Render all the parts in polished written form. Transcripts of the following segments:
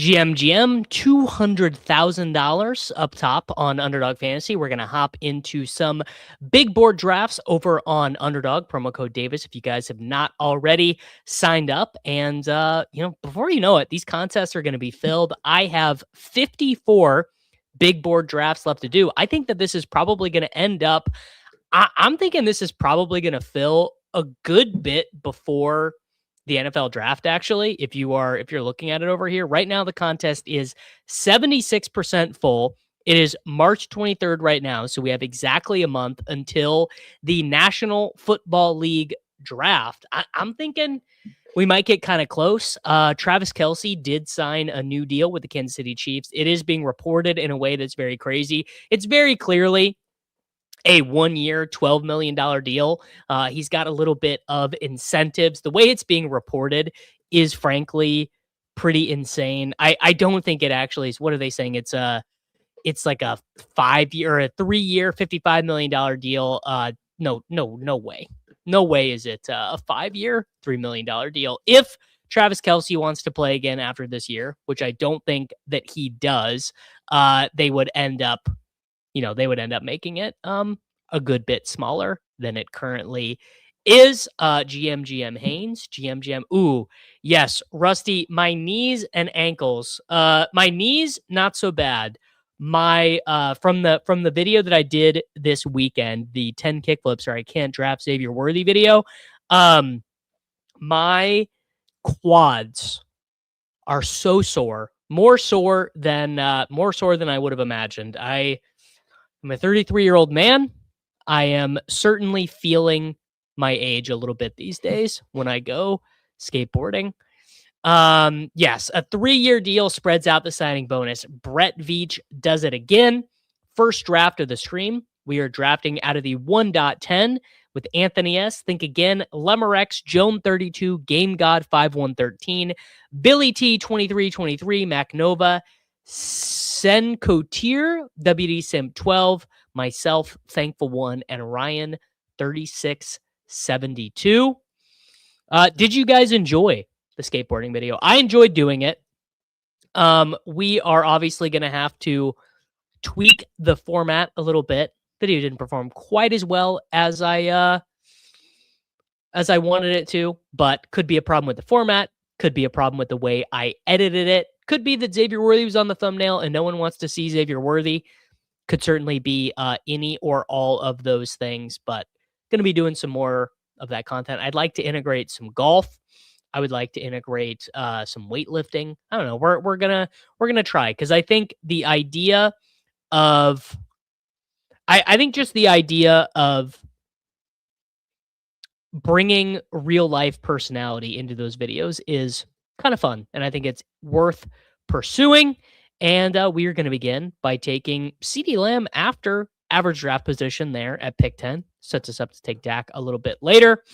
GM, $200,000 up top on Underdog Fantasy. We're going to hop into some big board drafts over on Underdog, promo code Davis, if you guys have not already signed up. And, before you know it, these contests are going to be filled. I have 54 big board drafts left to do. I think that this is probably going to end up, I'm thinking this is probably going to fill a good bit before the NFL draft. Actually, if you're looking at it over here right now, the contest is 76% full. It is March 23rd right now, so we have exactly a month until the National Football League draft. I'm thinking we might get kind of close. Travis Kelce did sign a new deal with the Kansas City Chiefs. It is being reported in a way that's very crazy. It's very clearly a 1-year, $12 million deal. He's got a little bit of incentives. The way it's being reported is frankly pretty insane. I don't think it actually is. What are they saying? It's like a 5-year or a 3-year, $55 million deal. No way. No way is it a 5-year, $3 million deal. If Travis Kelce wants to play again after this year, which I don't think that he does, they would end up making it a good bit smaller than it currently is. GM Haynes, GM. Ooh, yes, Rusty, my knees and ankles. My knees, not so bad. My from the video that I did this weekend, the 10 kickflips or I can't draft Xavier Worthy video, my quads are so sore. More sore than I would have imagined. I'm a 33-year-old man. I am certainly feeling my age a little bit these days when I go skateboarding. Yes, a 3-year deal spreads out the signing bonus. Brett Veach does it again. First draft of the stream. We are drafting out of the 1.10 with Anthony S. Think Again, Lemerex, Joan 32, Game God 5113, Billy T 2323, MacNova, Sencotier, WD Sim 12, myself, Thankful One, and Ryan 3672. Did you guys enjoy the skateboarding video? I enjoyed doing it. We are obviously going to have to tweak the format a little bit. Video didn't perform quite as well as I wanted it to, but could be a problem with the format, could be a problem with the way I edited it, could be that Xavier Worthy was on the thumbnail and no one wants to see Xavier Worthy. Could certainly be any or all of those things, but going to be doing some more of that content. I'd like to integrate some golf. I would like to integrate some weightlifting. I don't know. We're gonna try, because I think the idea of I think just the idea of bringing real life personality into those videos is kind of fun, and I think it's worth pursuing. And we are going to begin by taking CeeDee Lamb after average draft position there at pick 10. Sets us up to take Dak a little bit later.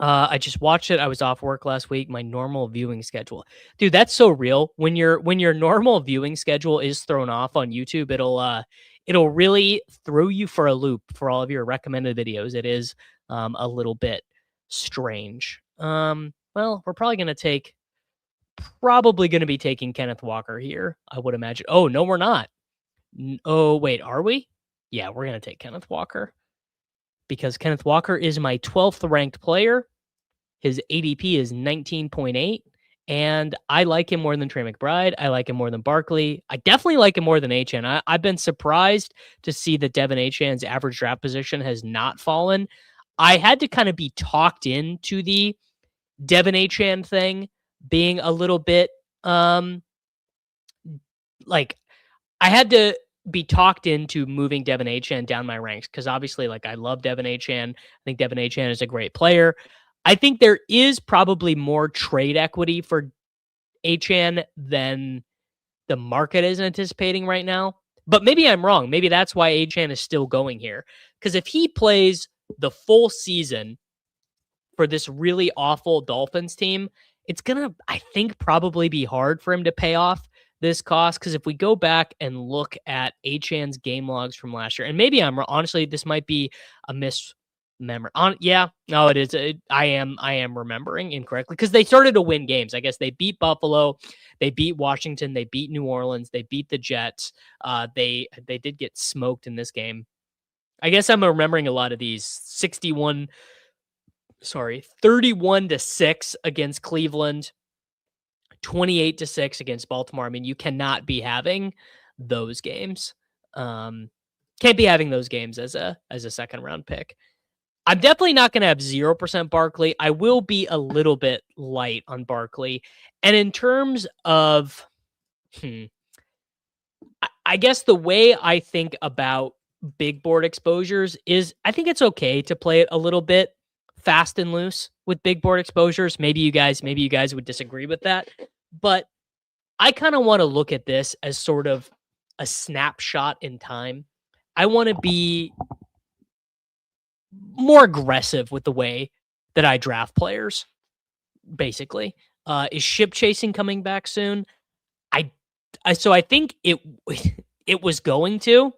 I just watched it. I was off work last week. My normal viewing schedule, dude, that's so real. When your normal viewing schedule is thrown off on YouTube, it'll really throw you for a loop for all of your recommended videos. It is a little bit strange. Well, we're probably going to be taking Kenneth Walker here, I would imagine. Oh, no, we're not. Oh, wait, are we? Yeah, we're going to take Kenneth Walker, because Kenneth Walker is my 12th ranked player. His ADP is 19.8, and I like him more than Trey McBride. I like him more than Barkley. I definitely like him more than Achane. I've been surprised to see that Devin Achane's average draft position has not fallen. I had to kind of be talked into the Devin Achane thing being a little bit I had to be talked into moving Devin Achane down my ranks, because obviously, I love Devin Achane. I think Devin Achane is a great player. I think there is probably more trade equity for Achane than the market is anticipating right now. But maybe I'm wrong. Maybe that's why Achane is still going here. Because if he plays the full season for this really awful Dolphins team, it's going to, I think, probably be hard for him to pay off this cost. Because if we go back and look at Achane's game logs from last year, and maybe I'm wrong, honestly, this might be a Yeah, no, it is. I am remembering incorrectly because they started to win games. I guess they beat Buffalo, they beat Washington, they beat New Orleans, they beat the Jets. They did get smoked in this game. I guess I'm remembering a lot of these 31-6 against Cleveland, 28-6 against Baltimore. I mean, you cannot be having those games. Um, can't be having those games as a second round pick. I'm definitely not going to have 0% Barkley. I will be a little bit light on Barkley. And in terms of, I guess the way I think about big board exposures is I think it's okay to play it a little bit fast and loose with big board exposures. Maybe you guys would disagree with that, but I kind of want to look at this as sort of a snapshot in time. I want to be more aggressive with the way that I draft players, basically. Is ship chasing coming back soon? I think it it was going to.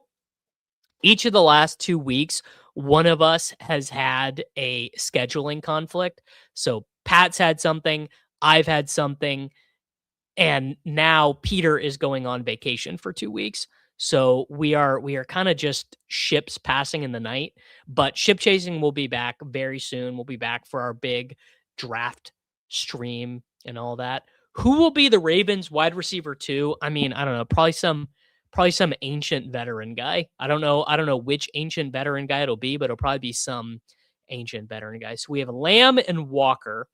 Each of the last 2 weeks, one of us has had a scheduling conflict. So Pat's had something, I've had something, and now Peter is going on vacation for 2 weeks. So we are kind of just ships passing in the night, but ship chasing will be back very soon. We'll be back for our big draft stream and all that. Who will be the Ravens wide receiver 2? I mean, I don't know, probably some ancient veteran guy. I don't know which ancient veteran guy it'll be, but it'll probably be some ancient veteran guy. So we have Lamb and Walker.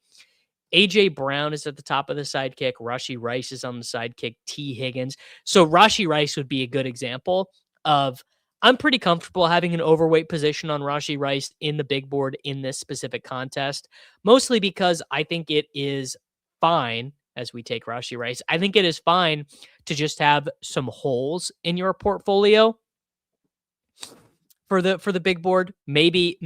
AJ Brown is at the top of the sidekick. Rashee Rice is on the sidekick. T. Higgins. So Rashee Rice would be a good example of I'm pretty comfortable having an overweight position on Rashee Rice in the big board in this specific contest, mostly because I think it is fine as we take Rashee Rice. I think it is fine to just have some holes in your portfolio for the big board. Maybe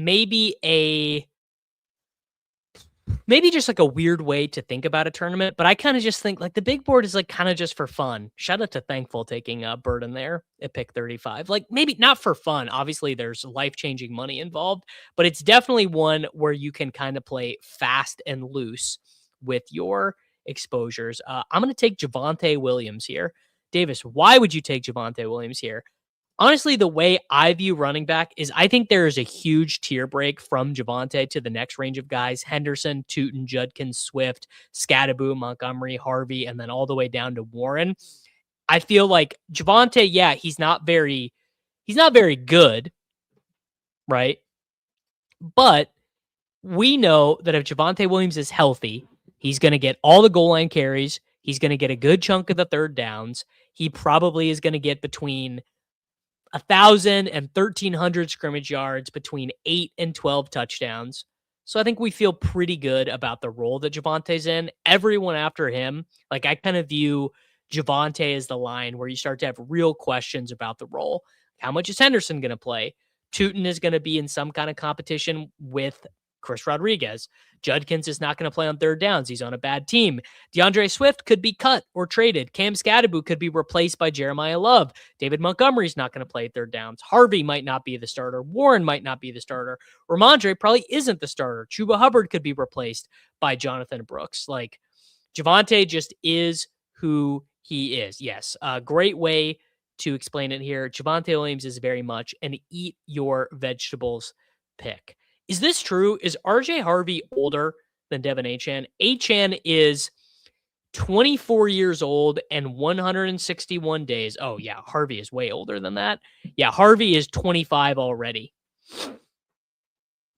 just like a weird way to think about a tournament, but I kind of just think like the big board is like kind of just for fun. Shout out to Thankful taking Burden there at pick 35. Like maybe not for fun. Obviously, there's life-changing money involved, but it's definitely one where you can kind of play fast and loose with your exposures. I'm going to take Javante Williams here. Davis, why would you take Javante Williams here? Honestly, the way I view running back is I think there is a huge tier break from Javante to the next range of guys: Henderson, Tootin, Judkins, Swift, Scattaboo, Montgomery, Harvey, and then all the way down to Warren. I feel like Javante, yeah, he's not very good, right? But we know that if Javante Williams is healthy, he's going to get all the goal line carries. He's going to get a good chunk of the third downs. He probably is going to get between 1,000 and 1,300 scrimmage yards, between 8 and 12 touchdowns. So I think we feel pretty good about the role that Javante's in. Everyone after him, like I kind of view Javante as the line where you start to have real questions about the role. How much is Henderson going to play? Tootin is going to be in some kind of competition with Chris Rodriguez. Judkins is not going to play on third downs. He's on a bad team. DeAndre Swift could be cut or traded. Cam Scattaboo could be replaced by Jeremiah Love. David Montgomery's not going to play third downs. Harvey might not be the starter. Warren might not be the starter. Ramondre probably isn't the starter. Chuba Hubbard could be replaced by Jonathan Brooks. Like Javante just is who he is. Yes, a great way to explain it here. Javante Williams is very much an eat your vegetables pick. Is this true? Is RJ Harvey older than Devin Achane? Achane is 24 years old and 161 days. Oh, yeah. Harvey is way older than that. Yeah. Harvey is 25 already.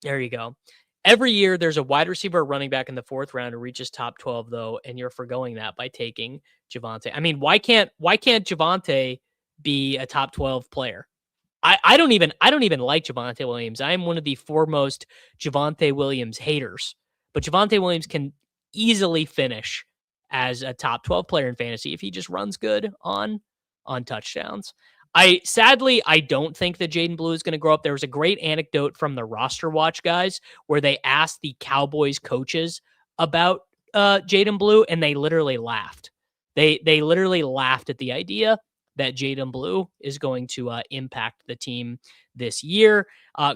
There you go. Every year there's a wide receiver running back in the 4th round who reaches top 12 though. And you're forgoing that by taking Javante. I mean, why can't Javante be a top 12 player? I don't even like Javante Williams. I am one of the foremost Javante Williams haters, but Javante Williams can easily finish as a top 12 player in fantasy if he just runs good on touchdowns. I don't think that Jaden Blue is going to grow up. There was a great anecdote from the Roster Watch guys where they asked the Cowboys coaches about Jaden Blue, and they literally laughed. They literally laughed at the idea that Jaden Blue is going to impact the team this year.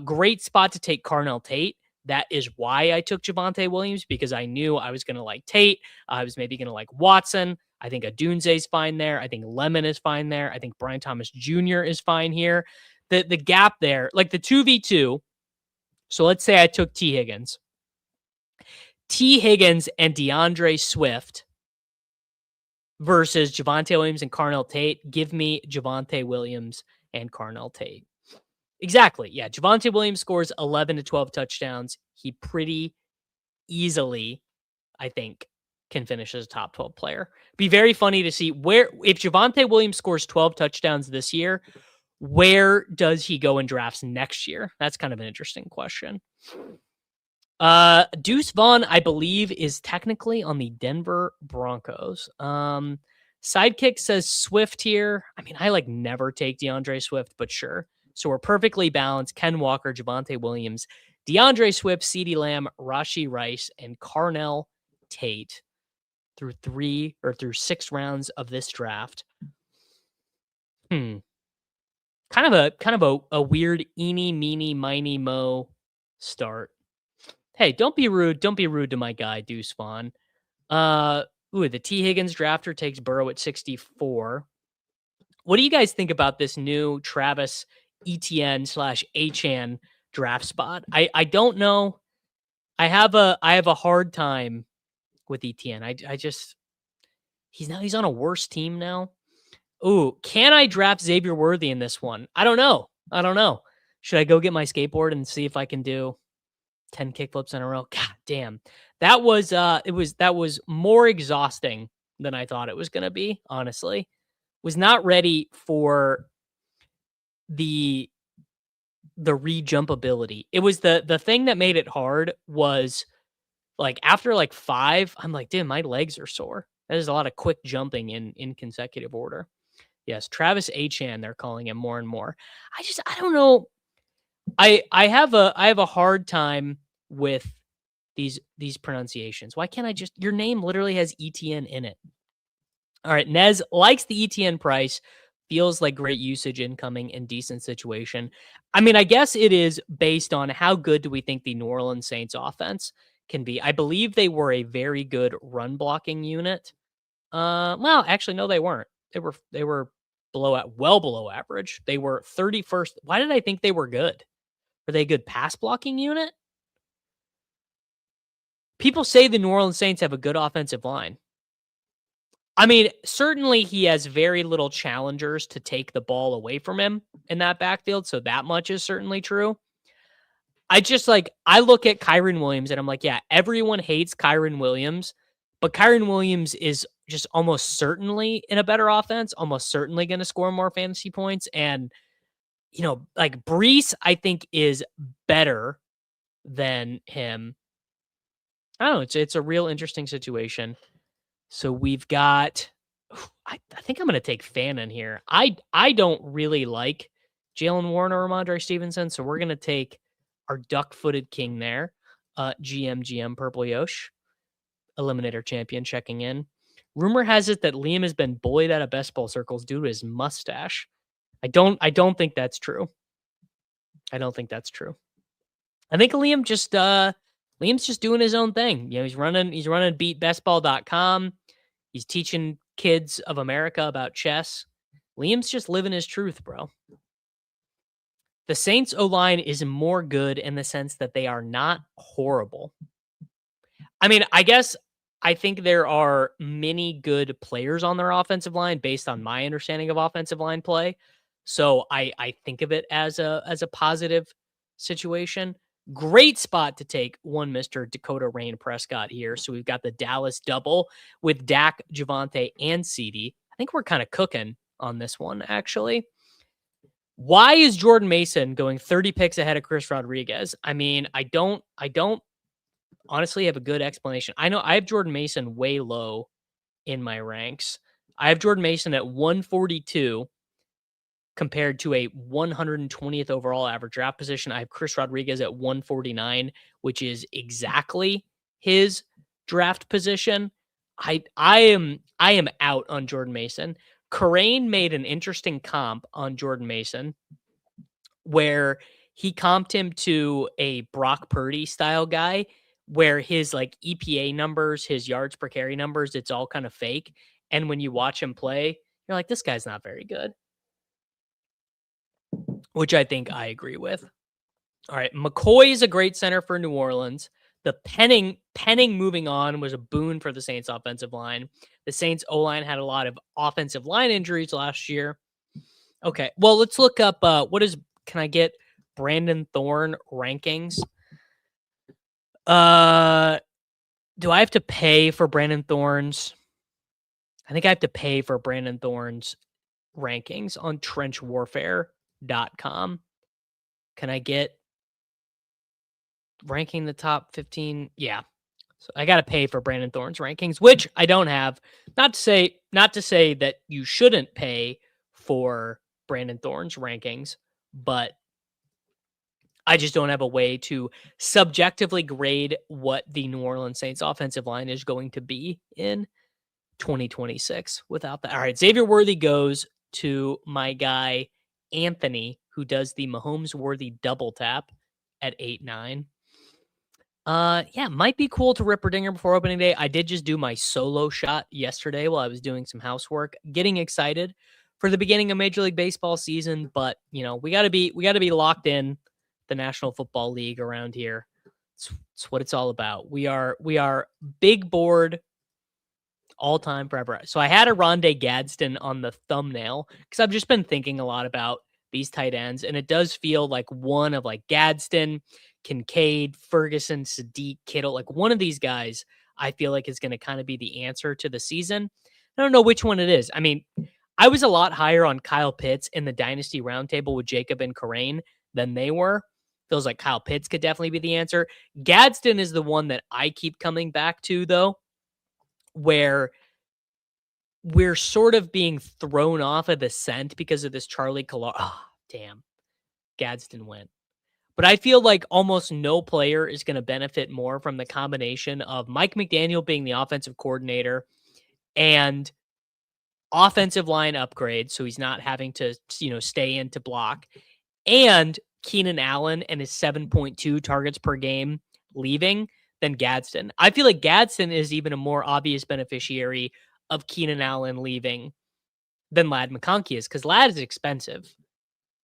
Great spot to take Carnell Tate. That is why I took Javante Williams, because I knew I was going to like Tate. I was maybe going to like Watson. I think Adunze's fine there. I think Lemon is fine there. I think Brian Thomas Jr. is fine here. The gap there, like the 2v2. So let's say I took T. Higgins. T. Higgins and DeAndre Swift versus Javante Williams and Carnell Tate. Give me Javante Williams and Carnell Tate. Exactly. Yeah. Javante Williams scores 11 to 12 touchdowns. He pretty easily, I think, can finish as a top 12 player. Be very funny to see where, if Javante Williams scores 12 touchdowns this year, where does he go in drafts next year? That's kind of an interesting question. Deuce Vaughn, I believe, is technically on the Denver Broncos. Sidekick says Swift here. I mean, I never take DeAndre Swift, but sure. So we're perfectly balanced. Ken Walker, Javante Williams, DeAndre Swift, CeeDee Lamb, Rashee Rice, and Carnell Tate through 6 rounds of this draft. Kind of a weird eeny, meeny, miny, mo start. Hey, don't be rude. Don't be rude to my guy, Deuce Vaughn. The T. Higgins drafter takes Burrow at 64. What do you guys think about this new Travis Etienne / Achan draft spot? I don't know. I have a hard time with Etienne. He's on a worse team now. Ooh, can I draft Xavier Worthy in this one? I don't know. Should I go get my skateboard and see if I can do 10 kickflips in a row? God damn. That was more exhausting than I thought it was going to be, honestly. Was not ready for the re-jump ability. It was the thing that made it hard was after 5, I'm like, damn, my legs are sore. There's a lot of quick jumping in consecutive order. Yes, Travis Achan, they're calling him more and more. I don't know. I have a hard time with these pronunciations. Why can't I just, your name literally has ETN in it. All right, Nez likes the ETN price. Feels like great usage incoming and decent situation. I mean, I guess it is based on how good do we think the New Orleans Saints offense can be. I believe they were a very good run blocking unit. Well, actually, no, they weren't. They were well below average. They were 31st. Why did I think they were good? Are they a good pass blocking unit? People say the New Orleans Saints have a good offensive line. I mean, certainly he has very little challengers to take the ball away from him in that backfield, so that much is certainly true. I look at Kyren Williams and I'm like, yeah, everyone hates Kyren Williams, but Kyren Williams is just almost certainly in a better offense, almost certainly going to score more fantasy points. And, Brees, I think, is better than him. I don't know. It's a real interesting situation. So we've got, I think I'm going to take Fannin here. I don't really like Jalen Warren or Ramondre Stevenson, so we're going to take our duck-footed king there. GM Purple Yosh, Eliminator champion checking in. Rumor has it that Liam has been bullied out of best ball circles due to his mustache. I don't think that's true. I think Liam's just doing his own thing. He's running beatbestball.com. He's teaching kids of America about chess. Liam's just living his truth, bro. The Saints O-line is more good in the sense that they are not horrible. I mean, I think there are many good players on their offensive line based on my understanding of offensive line play. So I think of it as a positive situation. Great spot to take one Mr. Dakota Rain Prescott here. So we've got the Dallas double with Dak, Javante, and CeeDee. I think we're kind of cooking on this one, actually. Why is Jordan Mason going 30 picks ahead of Chris Rodriguez? I mean, I don't honestly have a good explanation. I know I have Jordan Mason way low in my ranks. I have Jordan Mason at 142 compared to a 120th overall average draft position. I have Chris Rodriguez at 149, which is exactly his draft position. I am out on Jordan Mason. Corain made an interesting comp on Jordan Mason where he comped him to a Brock Purdy style guy where his like EPA numbers, his yards per carry numbers, it's all kind of fake. And when you watch him play, you're like, this guy's not very good, which I think I agree with. All right. McCoy is a great center for New Orleans. The Penning moving on was a boon for the Saints offensive line. The Saints O-line had a lot of offensive line injuries last year. Okay. Well, let's look up can I get Brandon Thorn rankings? Do I have to pay for Brandon Thorn's? I think I have to pay for Brandon Thorn's rankings on trenchwarfare.com. Can I get ranking the top 15? Yeah. So I got to pay for Brandon Thorn's rankings, which I don't have. Not to say that you shouldn't pay for Brandon Thorn's rankings, but I just don't have a way to subjectively grade what the New Orleans Saints offensive line is going to be in 2026 without that. All right, Xavier Worthy goes to my guy Anthony, who does the Mahomes Worthy double tap at 8-9. Yeah, might be cool to rip a dinger before opening day. I did just do my solo shot yesterday while I was doing some housework, getting excited for the beginning of Major League Baseball season. But you know, we gotta be locked in the National Football League around here. It's what it's all about. We are big board all time forever. So I had a Rondé Gadsden on the thumbnail because I've just been thinking a lot about these tight ends, and it does feel like one of like Gadsden, Kincaid, Ferguson, Sadiq, Kittle, like one of these guys I feel like is going to kind of be the answer to the season. I don't know which one it is. I mean, I was a lot higher on Kyle Pitts in the Dynasty Roundtable with Jacob and Corain than they were. Feels like Kyle Pitts could definitely be the answer. Gadsden is the one that I keep coming back to, though, where we're sort of being thrown off of the scent because of this Charlie Kalar. Oh, damn. Gadsden went. But I feel like almost no player is going to benefit more from the combination of Mike McDaniel being the offensive coordinator and offensive line upgrade, so he's not having to, stay in to block, and Keenan Allen and his 7.2 targets per game leaving than Gadsden. I feel like Gadsden is even a more obvious beneficiary of Keenan Allen leaving than Ladd McConkey is, because Ladd is expensive.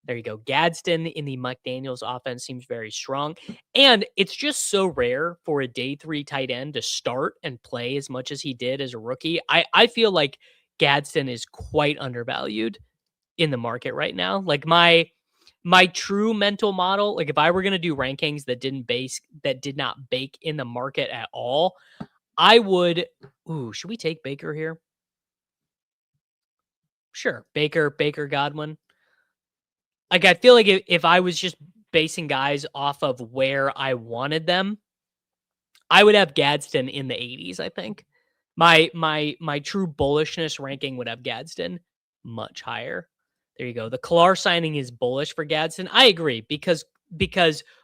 There you go. Gadsden in the McDaniels offense seems very strong. And it's just so rare for a day 3 tight end to start and play as much as he did as a rookie. I feel like Gadsden is quite undervalued in the market right now. Like my true mental model, like if I were going to do rankings that did not bake in the market at all, I would, should we take Baker here? Sure. Baker, Godwin. Like, I feel like if I was just basing guys off of where I wanted them, I would have Gadsden in the 80s, I think. My true bullishness ranking would have Gadsden much higher. There you go. The Kalar signing is bullish for Gadsden. I agree, because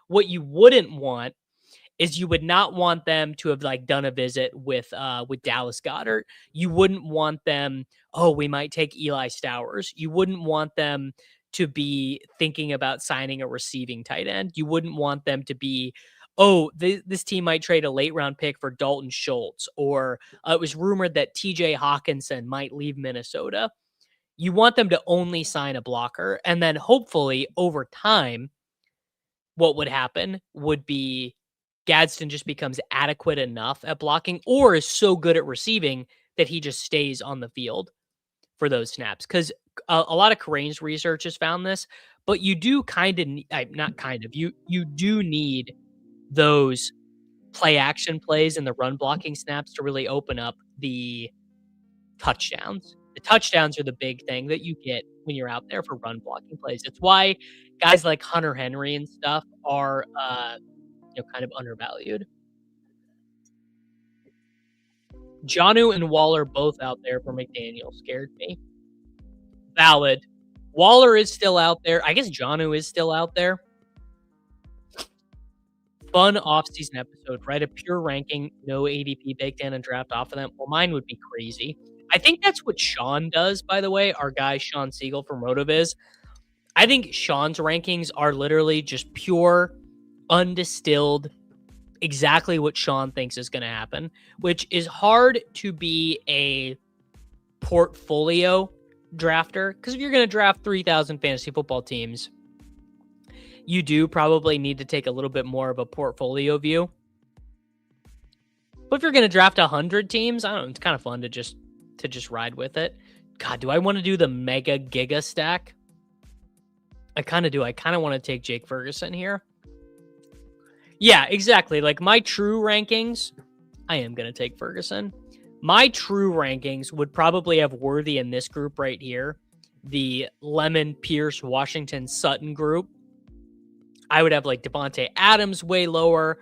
what you wouldn't want is you would not want them to have like done a visit with Dallas Goedert. You wouldn't want them, we might take Eli Stowers. You wouldn't want them to be thinking about signing a receiving tight end. You wouldn't want them to be, this team might trade a late round pick for Dalton Schultz, or it was rumored that TJ Hawkinson might leave Minnesota. You want them to only sign a blocker. And then hopefully over time, what would happen would be Gadsden just becomes adequate enough at blocking or is so good at receiving that he just stays on the field for those snaps. Because a lot of Corain's research has found this, but you do kind of not kind of you do need those play action plays and the run blocking snaps to really open up the touchdowns. The touchdowns are the big thing that you get when you're out there for run blocking plays. It's why guys like Hunter Henry and stuff are kind of undervalued. Jonnu and Waller both out there for McDaniel scared me. Valid. Waller is still out there. I guess Jonnu is still out there. Fun off-season episode, right? A pure ranking, no ADP baked in and draft off of them. Well, mine would be crazy. I think that's what Sean does, by the way, our guy Sean Siegel from RotoViz. I think Sean's rankings are literally just pure, undistilled, exactly what Sean thinks is going to happen, which is hard to be a portfolio drafter, because if you're going to draft 3,000 fantasy football teams, you do probably need to take a little bit more of a portfolio view. But if you're going to draft 100 teams, I don't know, it's kind of fun to just ride with it. God, do I want to do the mega giga stack? I kind of do. I kind of want to take Jake Ferguson here. Yeah, exactly. Like my true rankings, I am going to take Ferguson. My true rankings would probably have Worthy in this group right here, the Lemon, Pierce, Washington, Sutton group. I would have like Devontae Adams way lower.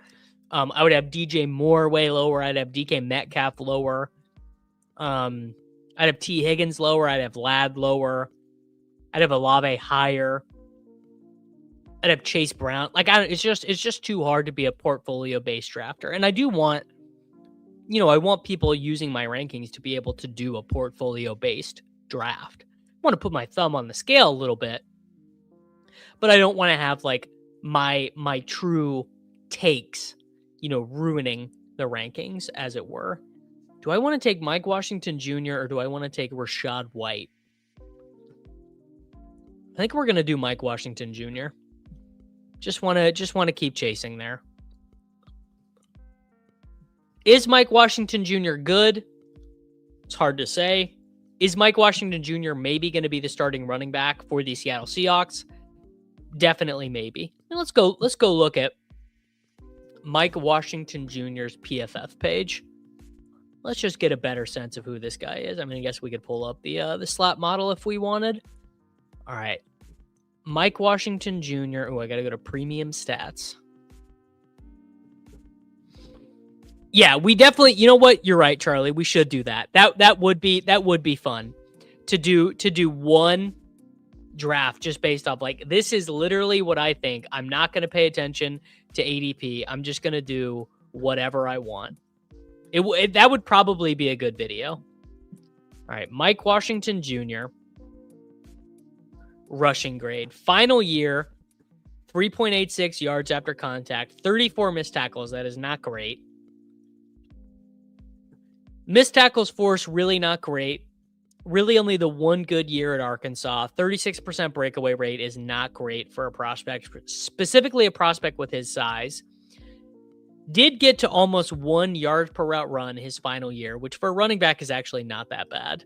I would have DJ Moore way lower. I'd have DK Metcalf lower. I'd have T. Higgins lower. I'd have Ladd lower. I'd have Olave higher. I'd have Chase Brown. Like, it's just too hard to be a portfolio-based drafter. And I do want, I want people using my rankings to be able to do a portfolio-based draft. I want to put my thumb on the scale a little bit, but I don't want to have like my true takes, ruining the rankings, as it were. Do I want to take Mike Washington Jr. or do I want to take Rashad White? I think we're going to do Mike Washington Jr. Just want to keep chasing there. Is Mike Washington Jr. good? It's hard to say. Is Mike Washington Jr. maybe going to be the starting running back for the Seattle Seahawks? Definitely maybe. And let's go look at Mike Washington Jr.'s PFF page. Let's just get a better sense of who this guy is. I mean, I guess we could pull up the slot model if we wanted. All right. Mike Washington Jr. Oh, I got to go to premium stats. Yeah, we definitely, you know what? You're right, Charlie. We should do that. That would be fun to do one draft just based off like, this is literally what I think. I'm not going to pay attention to ADP. I'm just going to do whatever I want. That would probably be a good video. All right, Mike Washington Jr. rushing grade. Final year, 3.86 yards after contact, 34 missed tackles. That is not great. Missed tackles force, really not great. Really only the one good year at Arkansas. 36% breakaway rate is not great for a prospect, specifically a prospect with his size. Did get to almost 1 yard per route run his final year, which for a running back is actually not that bad.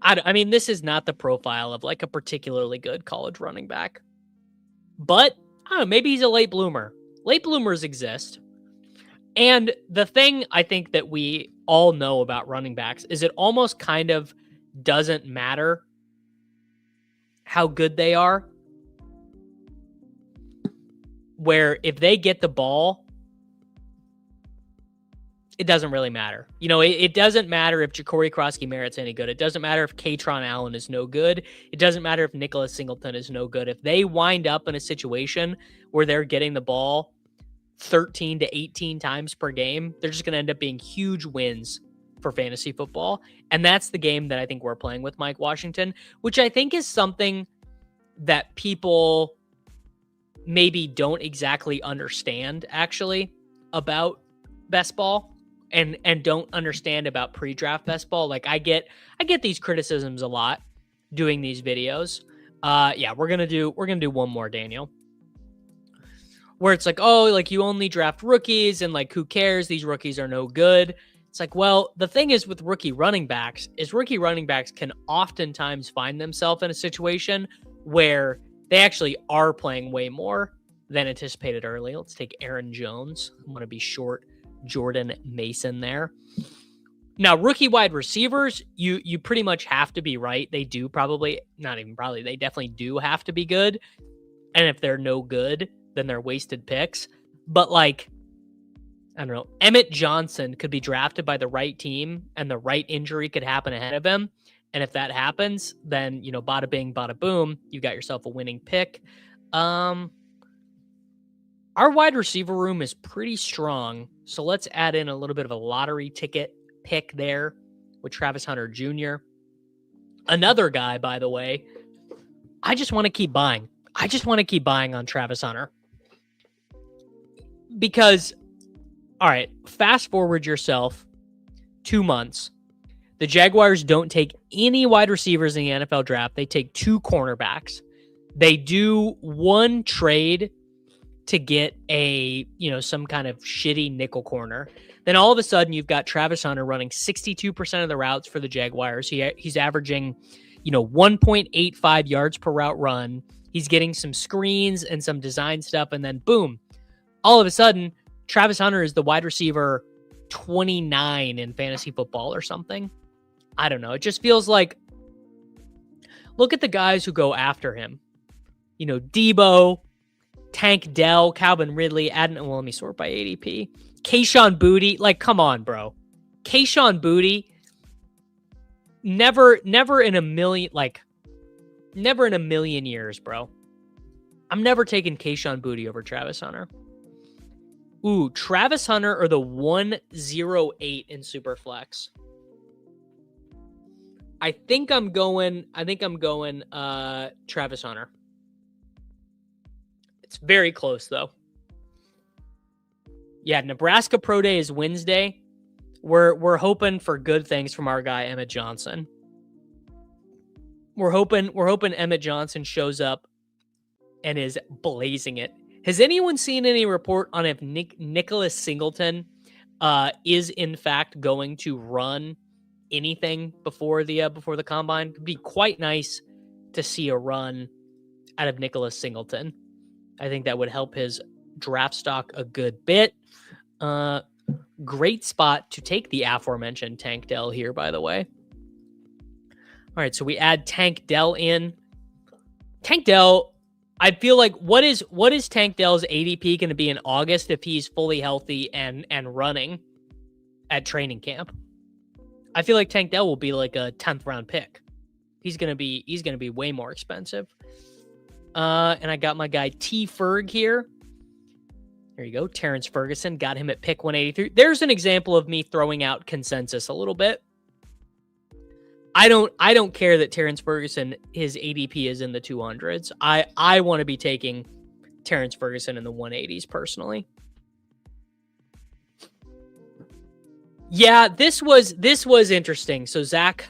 I mean, this is not the profile of like a particularly good college running back. But, I don't know, maybe he's a late bloomer. Late bloomers exist. And the thing I think that we all know about running backs is it almost kind of doesn't matter how good they are. Where if they get the ball, it doesn't really matter. It doesn't matter if Ja'Cory Krosky-Merritt's any good. It doesn't matter if Katron Allen is no good. It doesn't matter if Nicholas Singleton is no good. If they wind up in a situation where they're getting the ball 13 to 18 times per game, they're just going to end up being huge wins for fantasy football. And that's the game that I think we're playing with Mike Washington, which I think is something that people maybe don't exactly understand actually about best ball and don't understand about pre-draft best ball. Like I get these criticisms a lot doing these videos. Yeah, we're going to do one more, Daniel, where it's like, oh, like you only draft rookies and like, who cares? These rookies are no good. It's like, well, the thing is with rookie running backs can oftentimes find themselves in a situation where they actually are playing way more than anticipated early. Let's take Aaron Jones. I want to be short Jordan Mason there. Now, rookie wide receivers, you pretty much have to be right. They do probably, not even probably, they definitely do have to be good. And if they're no good, then they're wasted picks. But like, I don't know, Emmett Johnson could be drafted by the right team and the right injury could happen ahead of him. And if that happens, then, bada bing, bada boom, you got yourself a winning pick. Our wide receiver room is pretty strong, so let's add in a little bit of a lottery ticket pick there with Travis Hunter Jr. Another guy, by the way, I just want to keep buying. I just want to keep buying on Travis Hunter. Because, all right, fast forward yourself 2 months. The Jaguars don't take any wide receivers in the NFL draft. They take 2 cornerbacks. They do one trade to get some kind of shitty nickel corner. Then all of a sudden you've got Travis Hunter running 62% of the routes for the Jaguars. He's averaging, 1.85 yards per route run. He's getting some screens and some design stuff. And then boom, all of a sudden Travis Hunter is the wide receiver 29 in fantasy football or something. I don't know. It just feels like, look at the guys who go after him. Debo, Tank Dell, Calvin Ridley, let me sort by ADP. Kayshon Boutte, come on, bro. Kayshon Boutte, never in a million years, bro. I'm never taking Kayshon Boutte over Travis Hunter. Ooh, Travis Hunter or the 108 in Superflex. I think I'm going Travis Hunter. It's very close, though. Yeah, Nebraska Pro Day is Wednesday. We're hoping for good things from our guy Emmett Johnson. We're hoping Emmett Johnson shows up and is blazing it. Has anyone seen any report on if Nicholas Singleton is in fact going to run anything before the combine? It'd be quite nice to see a run out of Nicholas Singleton. I think that would help his draft stock a good bit. Great spot to take the aforementioned Tank Dell here, by the way. All right, so we add Tank Dell in. Tank Dell, I feel like what is Tank Dell's ADP going to be in August if he's fully healthy and running at training camp? I feel like Tank Dell will be like a 10th round pick. He's gonna be way more expensive. And I got my guy T Ferg here. There you go. Terrence Ferguson, got him at pick 183. There's an example of me throwing out consensus a little bit. I don't care that Terrence Ferguson, his ADP is in the 200s. I want to be taking Terrence Ferguson in the 180s personally. Yeah, this was interesting. So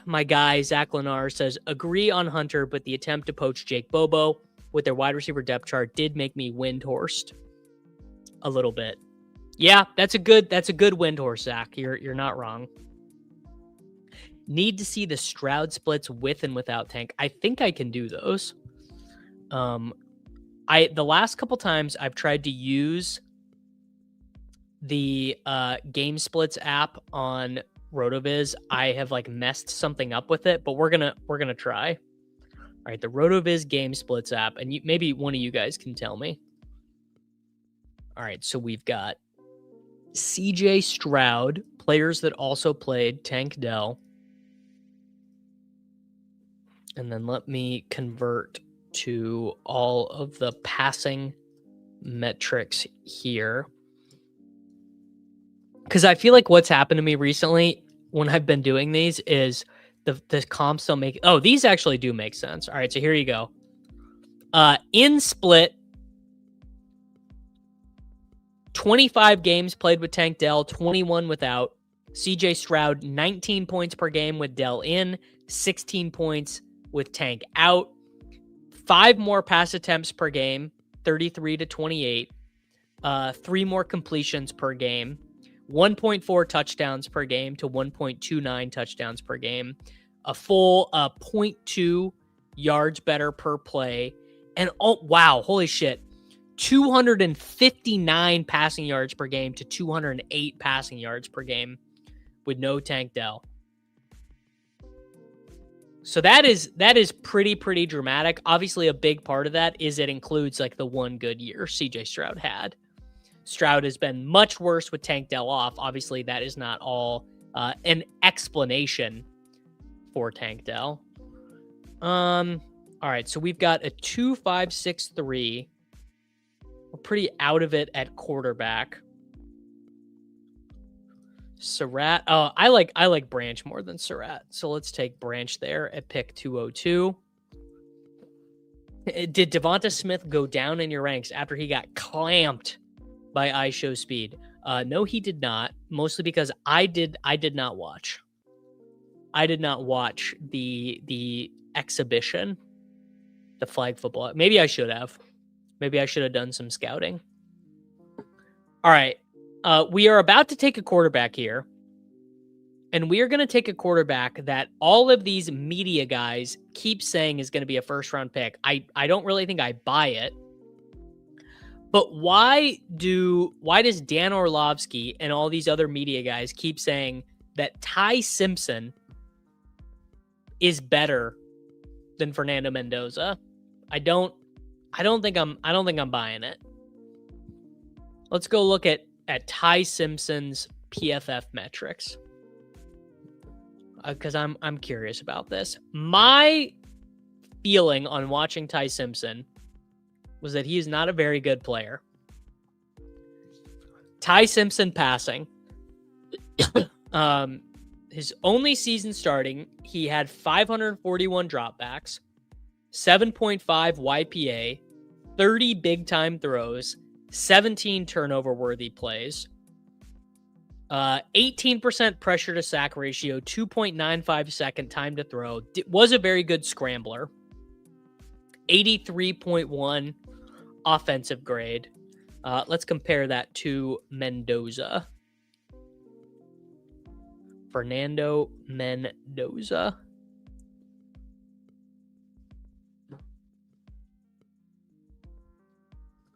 my guy, Zach Lenar says, agree on Hunter, but the attempt to poach Jake Bobo with their wide receiver depth chart did make me windhorsed a little bit. Yeah, that's a good wind horse, Zach. You're not wrong. Need to see the Stroud splits with and without Tank. I think I can do those. The last couple times I've tried to use the game splits app on RotoViz, I have messed something up with it, but we're gonna try. All right, the RotoViz game splits app, and maybe one of you guys can tell me. All right, so we've got CJ Stroud, players that also played Tank Dell. And then let me convert to all of the passing metrics here. Because I feel like what's happened to me recently when I've been doing these is the comps don't make... Oh, these actually do make sense. All right, so here you go. In split, 25 games played with Tank Dell, 21 without. CJ Stroud, 19 points per game with Dell in, 16 points with Tank out. 5 more pass attempts per game, 33 to 28. 3 more completions per game. 1.4 touchdowns per game to 1.29 touchdowns per game. A full 0.2 yards better per play. And oh, wow, holy shit. 259 passing yards per game to 208 passing yards per game with no Tank Dell. So that is pretty dramatic. Obviously, a big part of that is it includes the one good year CJ Stroud had. Stroud has been much worse with Tank Dell off. Obviously, that is not all an explanation for Tank Dell. All right, so we've got a 2.563 We're pretty out of it at quarterback. Surratt. Oh, I like Branch more than Surratt. So let's take Branch there at pick 202. Did Devonta Smith go down in your ranks after he got clamped by iShowSpeed? No, he did not. Mostly because I did not watch. I did not watch the exhibition, the flag football. Maybe I should have. Maybe I should have done some scouting. All right. We are about to take a quarterback here. And we are going to take a quarterback that all of these media guys keep saying is going to be a first-round pick. I don't really think I buy it. But why does Dan Orlovsky and all these other media guys keep saying that Ty Simpson is better than Fernando Mendoza? I don't think I'm buying it. Let's go look at Ty Simpson's PFF metrics. Because I'm curious about this. My feeling on watching Ty Simpson was that he is not a very good player. Ty Simpson passing. His only season starting, he had 541 dropbacks, 7.5 YPA, 30 big-time throws, 17 turnover-worthy plays, 18% pressure to sack ratio, 2.95 second time to throw. Was a very good scrambler. 83.1 offensive grade. Let's compare that to Mendoza. Fernando Mendoza.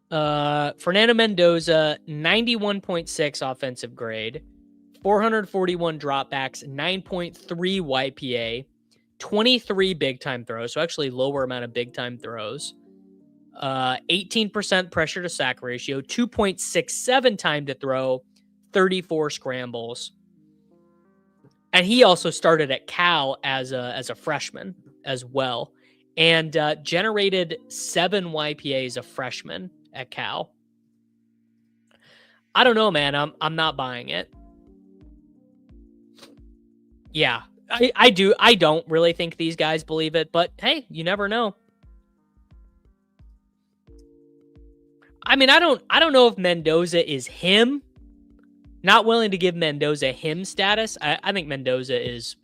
Fernando Mendoza, 91.6 offensive grade, 441 dropbacks, 9.3 YPA, 23 big time throws, so actually lower amount of big time throws, 18% pressure to sack ratio, 2.67 time to throw, 34 scrambles. And he also started at Cal as a freshman as well, and generated 7 YPA as a freshman at Cal. I don't know, man. I'm not buying it. Yeah, I do. I don't really think these guys believe it, but hey, you never know. I mean, I don't know if Mendoza is him. Not willing to give Mendoza him status. I think Mendoza is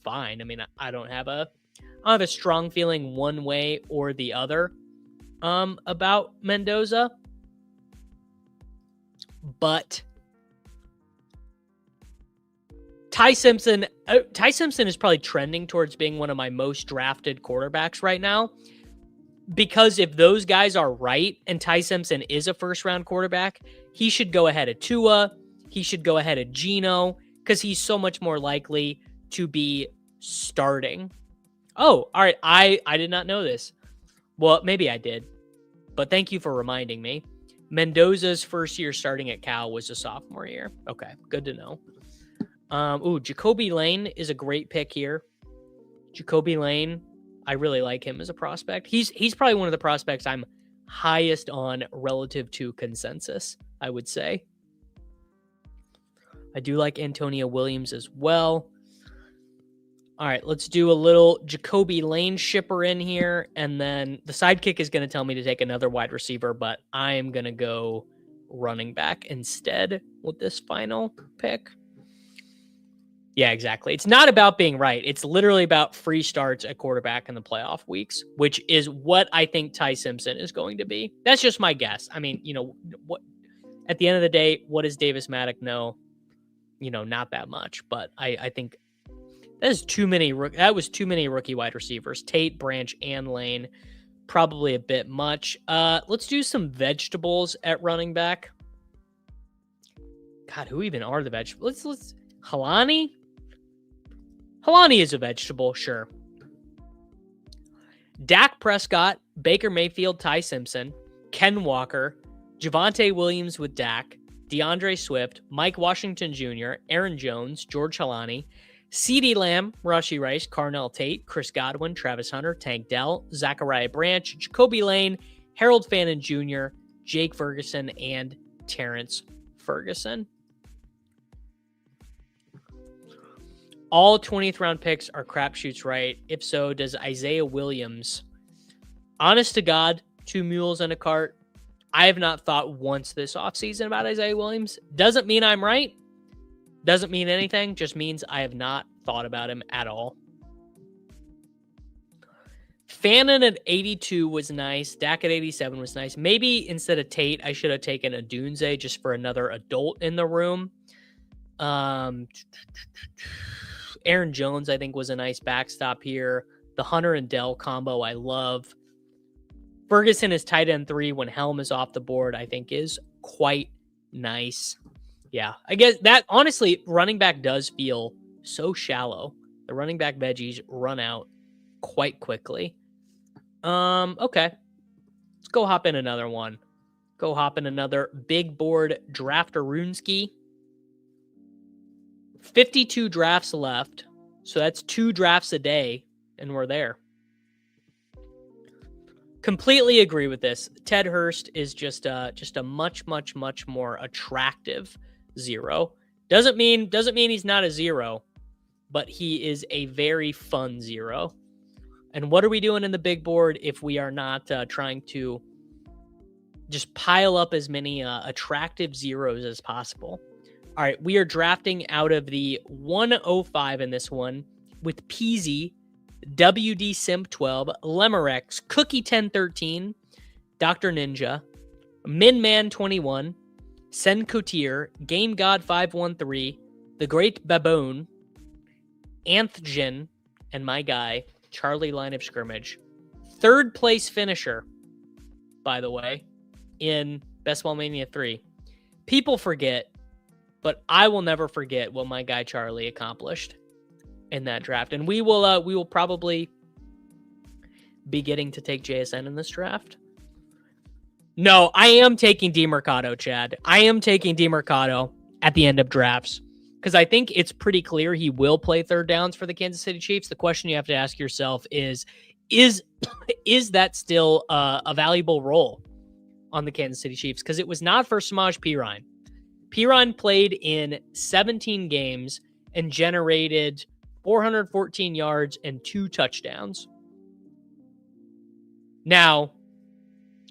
fine. I mean, I don't have a strong feeling one way or the other about Mendoza. But Ty Simpson is probably trending towards being one of my most drafted quarterbacks right now. Because if those guys are right and Ty Simpson is a first-round quarterback, he should go ahead of Tua. He should go ahead of Geno because he's so much more likely to be starting. Oh, all right. I did not know this. Well, maybe I did. But thank you for reminding me. Mendoza's first year starting at Cal was a sophomore year. Okay, good to know. Jacoby Lane is a great pick here. Jacoby Lane, I really like him as a prospect. He's probably one of the prospects I'm highest on relative to consensus, I would say. I do like Antonio Williams as well. All right, let's do a little Jacoby Lane shipper in here. And then the sidekick is going to tell me to take another wide receiver, but I am going to go running back instead with this final pick. Yeah, exactly. It's not about being right. It's literally about free starts at quarterback in the playoff weeks, which is what I think Ty Simpson is going to be. That's just my guess. I mean, what at the end of the day, what does Davis Maddock know? Not that much, but I think that was too many rookie wide receivers. Tate, Branch, and Lane. Probably a bit much. Let's do some vegetables at running back. God, who even are the vegetables? Let's Halani? Halani is a vegetable, sure. Dak Prescott, Baker Mayfield, Ty Simpson, Ken Walker, Javante Williams with Dak, DeAndre Swift, Mike Washington Jr., Aaron Jones, George Halani, CeeDee Lamb, Rashee Rice, Carnell Tate, Chris Godwin, Travis Hunter, Tank Dell, Zachariah Branch, Jacoby Lane, Harold Fannin Jr., Jake Ferguson, and Terrence Ferguson. All 20th round picks are crapshoots, right? If so, does Isaiah Williams? Honest to God, 2 mules and a cart. I have not thought once this offseason about Isaiah Williams. Doesn't mean I'm right. Doesn't mean anything. Just means I have not thought about him at all. Fannin at 82 was nice. Dak at 87 was nice. Maybe instead of Tate, I should have taken a Dunze just for another adult in the room. Aaron Jones, I think, was a nice backstop here. The Hunter and Dell combo, I love. Ferguson is tight end 3 when Helm is off the board, I think is quite nice. Yeah, I guess that, honestly, running back does feel so shallow. The running back veggies run out quite quickly. Okay. Let's go hop in another one. Go hop in another big board drafter-roonski. 52 drafts left. So that's 2 drafts a day, and we're there. Completely agree with this. Ted Hurst is just a much, much, much more attractive 0. Doesn't mean he's not a 0, but he is a very fun 0. And what are we doing in the big board if we are not trying to just pile up as many attractive 0s as possible? All right, we are drafting out of the 105 in this one with Peasy, WD Simp 12, Lemerex, Cookie 1013, Dr. Ninja, Minman 21, Sen Coutier, Game God 513, The Great Baboon, Anthgen, and my guy, Charlie Line of Scrimmage. 3rd place finisher, by the way, in Best Ball Mania 3. People forget, but I will never forget what my guy Charlie accomplished in that draft. And we will probably be getting to take JSN in this draft. No, I am taking DeMercado, Chad. I am taking DeMercado at the end of drafts because I think it's pretty clear he will play 3rd downs for the Kansas City Chiefs. The question you have to ask yourself is that still a valuable role on the Kansas City Chiefs? Because it was not for Samaj Pirine. Pirine played in 17 games and generated 414 yards and 2 touchdowns. Now,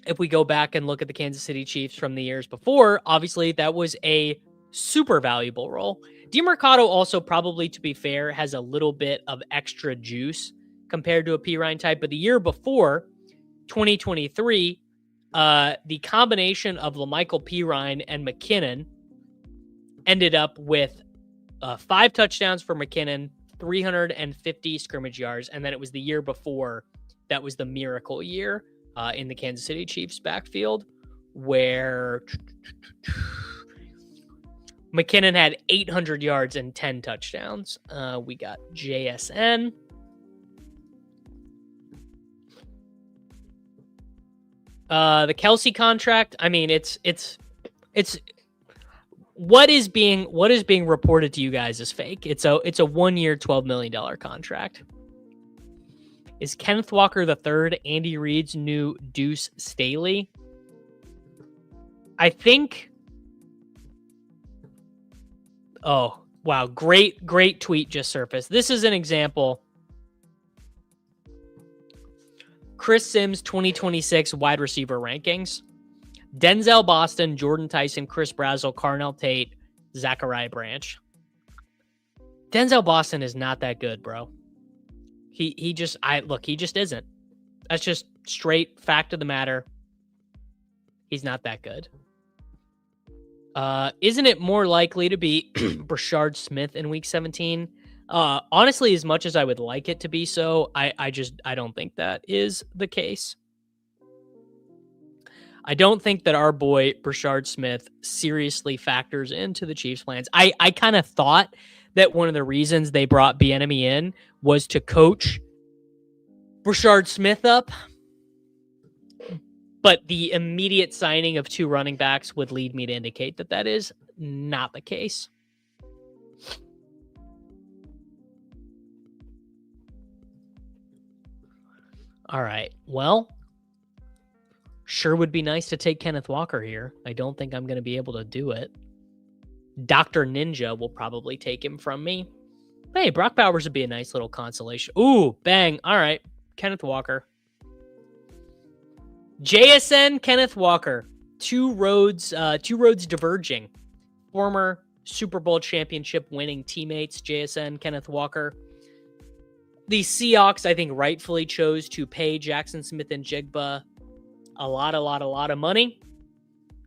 if we go back and look at the Kansas City Chiefs from the years before, obviously that was a super valuable role. DeMercado also, probably to be fair, has a little bit of extra juice compared to a Pirine type. But the year before, 2023, the combination of LaMichael Pirine and McKinnon ended up with 5 touchdowns for McKinnon, 350 scrimmage yards. And then it was the year before that was the miracle year in the Kansas City Chiefs backfield where McKinnon had 800 yards and 10 touchdowns. We got JSN. The Kelce contract, I mean, it's what is being reported to you guys is fake. It's a 1-year, $12 million contract. Is Kenneth Walker III Andy Reid's new Deuce Staley? I think. Oh, wow. Great tweet just surfaced. This is an example. Chris Sims 2026 wide receiver rankings. Denzel Boston, Jordan Tyson, Chris Brazzell, Carnell Tate, Zachariah Branch. Denzel Boston is not that good, bro. He just isn't. That's just straight fact of the matter. He's not that good. Isn't it more likely to be Brashard Smith in week 17? Honestly, as much as I would like it to be so, I don't think that is the case. I don't think that our boy Brashard Smith seriously factors into the Chiefs' plans. I kind of thought that one of the reasons they brought Bieniemy in was to coach Brashard Smith up, but the immediate signing of 2 running backs would lead me to indicate that that is not the case. All right. Well, Sure would be nice to take Kenneth Walker here. I don't think I'm going to be able to do it. Dr. Ninja will probably take him from me. Hey, Brock Bowers would be a nice little consolation. Ooh, bang. All right. Kenneth Walker. JSN Kenneth Walker. Two roads diverging. Former Super Bowl championship winning teammates, JSN Kenneth Walker. The Seahawks, I think, rightfully chose to pay Jackson Smith and Jigba a lot of money.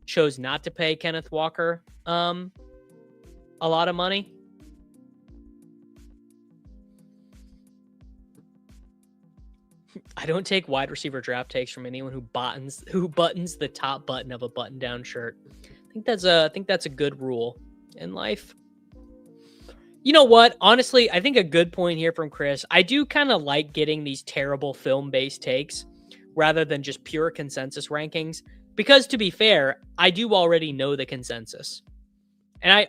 Chose not to pay Kenneth Walker a lot of money. I don't take wide receiver draft takes from anyone who buttons the top button of a button-down shirt. I think that's a good rule in life. You know what? Honestly, I think a good point here from Chris. I do kind of like getting these terrible film-based takes rather than just pure consensus rankings. Because to be fair, I do already know the consensus. And I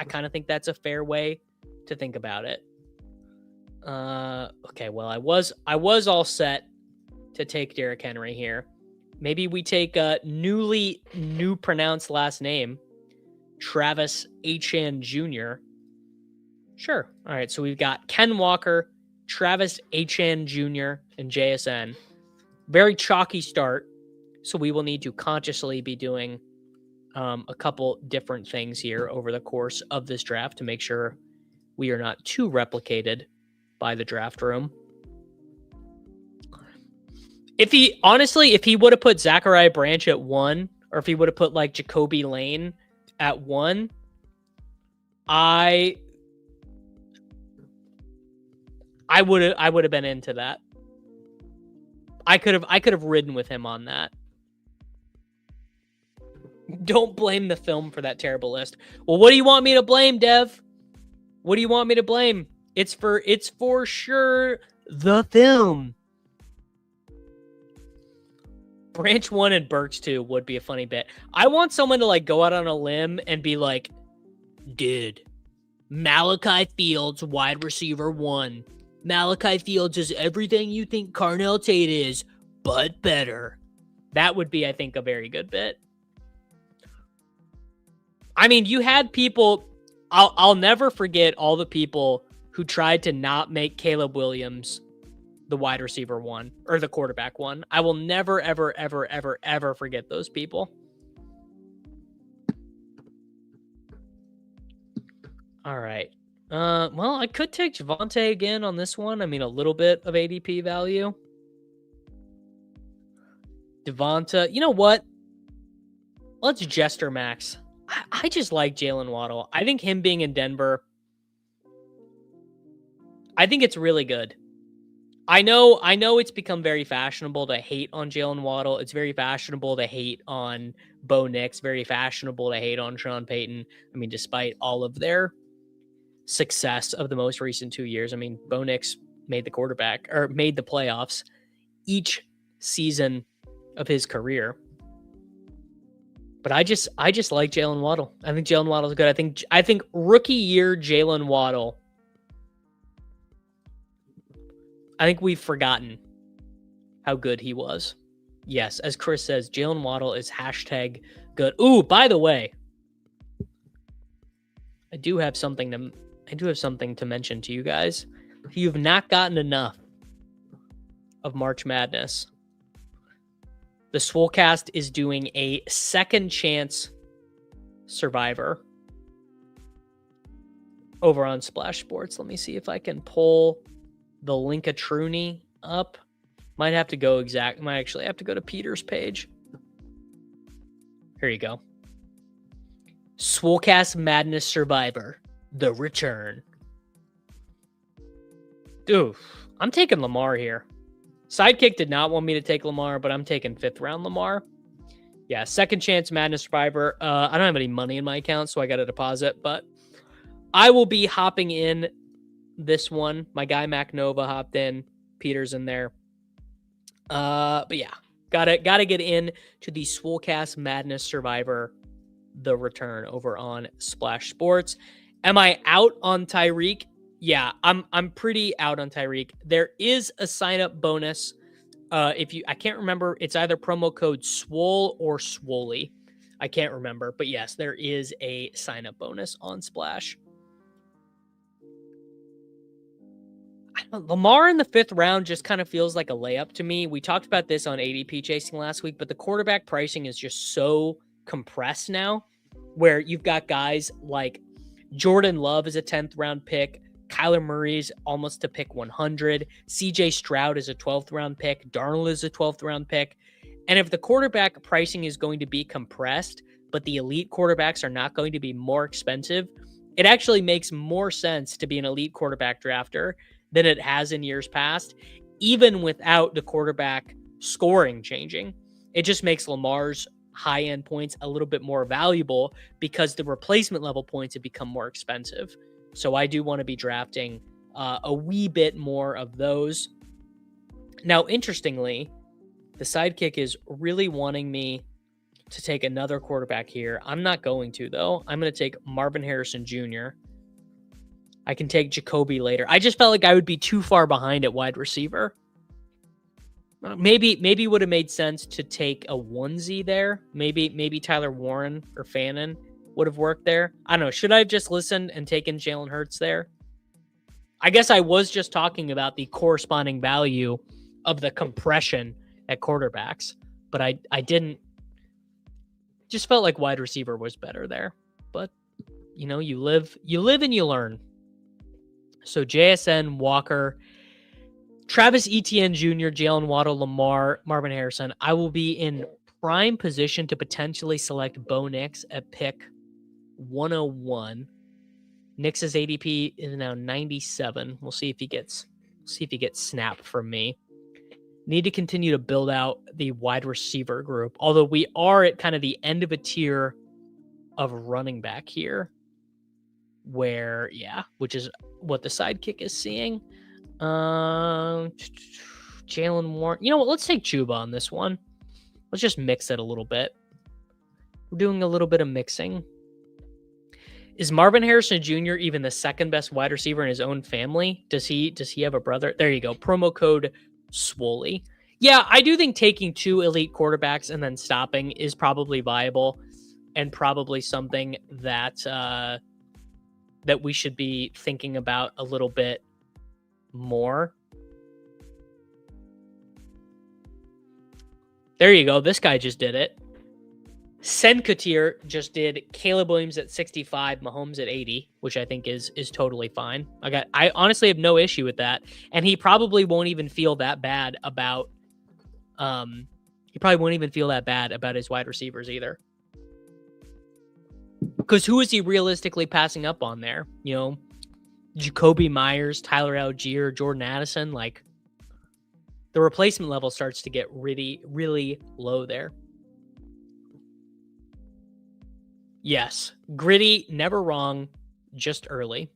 kind of think that's a fair way to think about it. Okay, well, I was all set to take Derrick Henry here. Maybe we take a new pronounced last name, Travis Etienne Jr. Sure. All right, so we've got Ken Walker, Travis Etienne Jr., and JSN. Very chalky start, so we will need to consciously be doing a couple different things here over the course of this draft to make sure we are not too replicated by the draft room. If he would have put Zachariah Branch at 1, or if he would have put like Jacoby Lane at 1, I would have been into that. I could have ridden with him on that. Don't blame the film for that terrible list. Well, what do you want me to blame, Dev? What do you want me to blame? It's for sure the film. Branch 1 and Burks 2 would be a funny bit. I want someone to like go out on a limb and be like, dude, Malachi Fields, wide receiver 1. Malachi Fields is everything you think Carnell Tate is, but better. That would be, I think, a very good bit. I mean, you had people, I'll never forget all the people who tried to not make Caleb Williams the wide receiver 1 or the quarterback 1. I will never, ever, ever, ever, ever forget those people. All right. Well, I could take Javante again on this one. I mean, a little bit of ADP value. Devonta, you know what? Let's Jester Max. I just like Jalen Waddle. I think him being in Denver, I think it's really good. I know it's become very fashionable to hate on Jalen Waddle. It's very fashionable to hate on Bo Nix. Very fashionable to hate on Sean Payton. I mean, despite all of their success of the most recent 2 years, I mean, Bo Nix made the playoffs each season of his career. But I just like Jalen Waddle. I think Jalen Waddle's good. I think rookie year Jalen Waddle, I think we've forgotten how good he was. Yes, as Chris says, Jalen Waddle is hashtag good. Ooh, by the way, I do have something to mention to you guys. If you've not gotten enough of March Madness, the Swolecast is doing a second chance Survivor over on Splash Sports. Let me see if I can pull the Linkatroonie up. Might actually have to go to Peter's page. Here you go. Swolecast Madness Survivor, the return. Dude, I'm taking Lamar here. Sidekick did not want me to take Lamar, but I'm taking 5th round Lamar. Yeah, second chance Madness Survivor. I don't have any money in my account, so I got to deposit, but I will be hopping in this one. My guy Mac Nova hopped in. Peter's in there. But yeah, gotta get in to the Swolecast Madness Survivor, the return over on Splash Sports. Am I out on Tyreek? Yeah, I'm pretty out on Tyreek. There is a sign-up bonus I can't remember, it's either promo code SWOLE or SWOLY. I can't remember, but yes, there is a sign-up bonus on Splash. Lamar in the 5th round just kind of feels like a layup to me. We talked about this on ADP chasing last week, but the quarterback pricing is just so compressed now, where you've got guys like Jordan Love is a 10th round pick. Kyler Murray's almost to pick 100. CJ Stroud is a 12th round pick. Darnold is a 12th round pick. And if the quarterback pricing is going to be compressed, but the elite quarterbacks are not going to be more expensive, it actually makes more sense to be an elite quarterback drafter than it has in years past, even without the quarterback scoring changing. It just makes Lamar's high-end points a little bit more valuable because the replacement level points have become more expensive. So I do want to be drafting a wee bit more of those. Now, interestingly, the sidekick is really wanting me to take another quarterback here. I'm not going to, though. I'm going to take Marvin Harrison Jr. I can take Jacoby later. I just felt like I would be too far behind at wide receiver. Maybe would have made sense to take a onesie there. Maybe Tyler Warren or Fannin would have worked there. I don't know. Should I have just listened and taken Jalen Hurts there? I guess I was just talking about the corresponding value of the compression at quarterbacks, but I didn't. Just felt like wide receiver was better there. But you know, you live and you learn. So JSN, Walker, Travis Etienne Jr., Jalen Waddle, Lamar, Marvin Harrison. I will be in prime position to potentially select Bo Nix at pick 101. Nix's ADP is now 97. We'll see if he gets snapped from me. Need to continue to build out the wide receiver group, although we are at kind of the end of a tier of running back here, which is what the sidekick is seeing. Jalen Warren. You know what? Let's take Chuba on this one. Let's just mix it a little bit. We're doing a little bit of mixing. Is Marvin Harrison Jr. even the second best wide receiver in his own family? Does he have a brother? There you go. Promo code SWOLY. Yeah, I do think taking 2 elite quarterbacks and then stopping is probably viable and probably something that that we should be thinking about a little bit more. There you go. This guy just did it. Senkatir just did Caleb Williams at 65, Mahomes at 80, which I think is totally fine. I honestly have no issue with that. And he probably won't even feel that bad about his wide receivers either. Because who is he realistically passing up on there? You know, Jacoby Myers, Tyler Algier, Jordan Addison. Like, the replacement level starts to get really, really low there. Yes, gritty, never wrong, just early.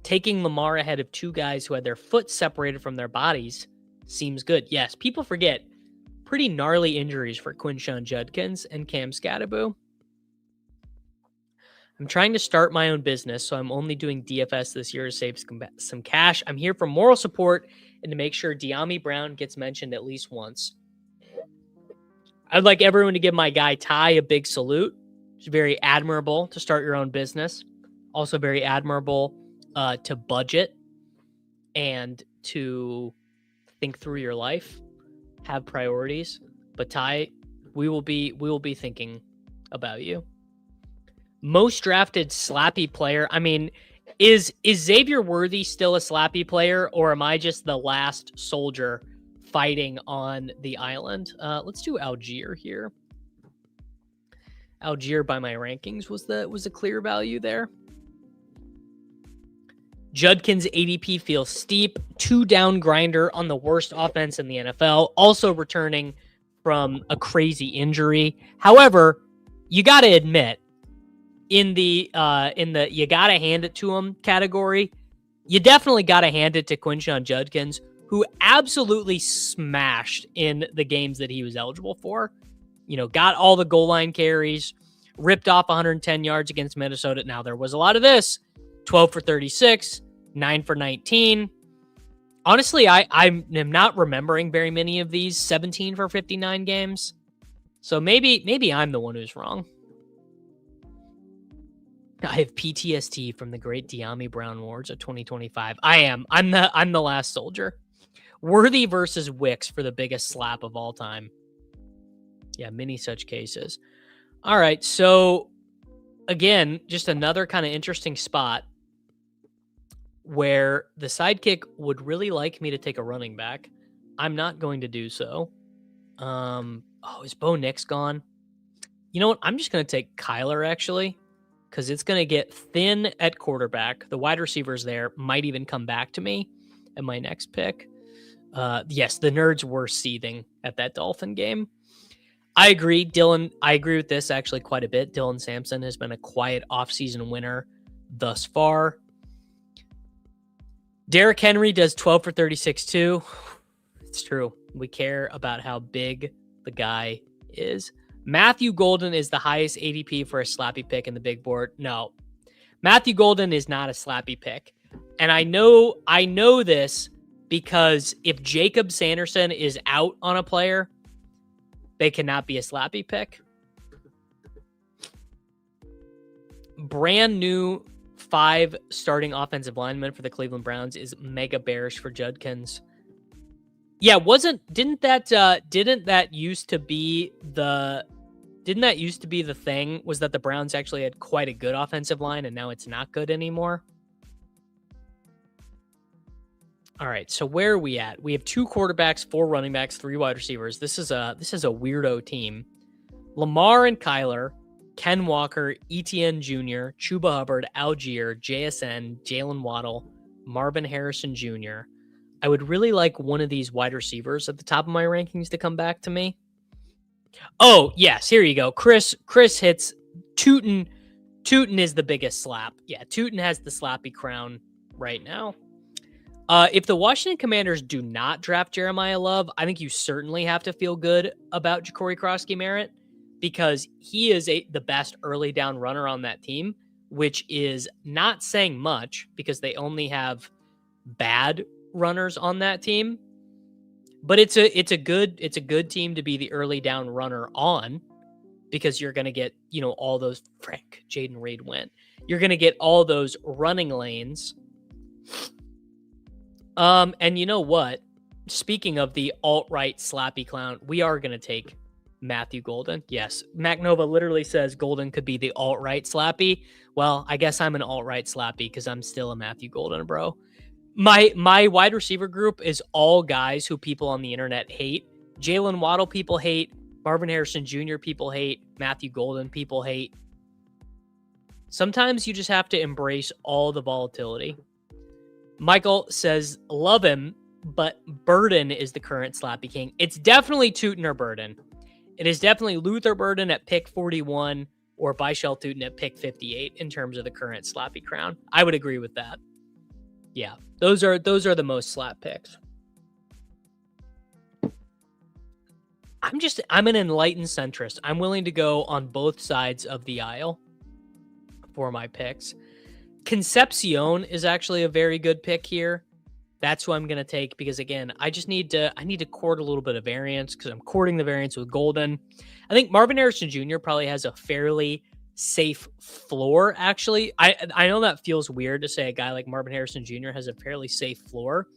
Taking Lamar ahead of 2 guys who had their foot separated from their bodies seems good. Yes, people forget pretty gnarly injuries for Quinshon Judkins and Cam Scattaboo. I'm trying to start my own business, so I'm only doing DFS this year to save some cash. I'm here for moral support and to make sure De'Ami Brown gets mentioned at least once. I'd like everyone to give my guy Ty a big salute. It's very admirable to start your own business. Also very admirable to budget and to think through your life, have priorities. But Ty, we will be thinking about you. Most drafted slappy player. I mean, is Xavier Worthy still a slappy player, or am I just the last soldier fighting on the island? Let's do Algier here. Algier, by my rankings, was a clear value there. Judkins ADP feels steep. 2 down grinder on the worst offense in the NFL. Also returning from a crazy injury. However, you got to admit, in the you got to hand it to him category, you definitely got to hand it to Quinshon Judkins, who absolutely smashed in the games that he was eligible for. You know, got all the goal line carries, ripped off 110 yards against Minnesota. Now, there was a lot of this. 12 for 36, 9 for 19, Honestly, I'm not remembering very many of these 17 for 59 games. So maybe I'm the one who's wrong. I have PTSD from the great Dyami Brown Wars of 2025. I am. I'm the last soldier. Worthy versus Wicks for the biggest slap of all time. Yeah, many such cases. All right, so again, just another kind of interesting spot where the sidekick would really like me to take a running back. I'm not going to do so. Is Bo Nix gone? You know what? I'm just going to take Kyler, actually, because it's going to get thin at quarterback. The wide receivers there might even come back to me at my next pick. Yes, the nerds were seething at that Dolphin game. I agree, Dylan. I agree with this actually quite a bit. Dylan Sampson has been a quiet offseason winner thus far. Derrick Henry does 12 for 36 too. It's true. We care about how big the guy is. Matthew Golden is the highest ADP for a slappy pick in the big board. No, Matthew Golden is not a slappy pick. And I know this because if Jacob Sanderson is out on a player, they cannot be a slappy pick. Brand new 5 starting offensive linemen for the Cleveland Browns is mega bearish for Judkins. Yeah, didn't that used to be the thing, was that the Browns actually had quite a good offensive line and now it's not good anymore? All right, so where are we at? We have 2 quarterbacks, 4 running backs, 3 wide receivers. This is a weirdo team. Lamar and Kyler, Ken Walker, Etienne Jr., Chuba Hubbard, Algier, JSN, Jalen Waddle, Marvin Harrison Jr. I would really like one of these wide receivers at the top of my rankings to come back to me. Oh, yes, here you go. Chris hits Tootin. Tootin is the biggest slap. Yeah, Tootin has the slappy crown right now. If the Washington Commanders do not draft Jeremiah Love, I think you certainly have to feel good about Ja'Cory Krosky-Merritt because he is the best early down runner on that team, which is not saying much because they only have bad runners on that team. But it's a good team to be the early down runner on because you're going to get, all those Jaden Reed went. You're going to get all those running lanes. And you know what? Speaking of the alt-right slappy clown, we are going to take Matthew Golden. Yes, MacNova literally says Golden could be the alt-right slappy. Well, I guess I'm an alt-right slappy because I'm still a Matthew Golden, bro. My wide receiver group is all guys who people on the internet hate. Jalen Waddle people hate. Marvin Harrison Jr. people hate. Matthew Golden people hate. Sometimes you just have to embrace all the volatility. Michael says, love him, but Burden is the current slappy king. It's definitely Tootin or Burden. It is definitely Luther Burden at pick 41 or Byshell Tootin at pick 58 in terms of the current slappy crown. I would agree with that. Yeah, those are the most slap picks. I'm an enlightened centrist. I'm willing to go on both sides of the aisle for my picks. Concepcion is actually a very good pick here. That's who I'm going to take because, again, I need to court a little bit of variance because I'm courting the variance with Golden. I think Marvin Harrison Jr. probably has a fairly safe floor, actually. I know that feels weird to say a guy like Marvin Harrison Jr. has a fairly safe floor,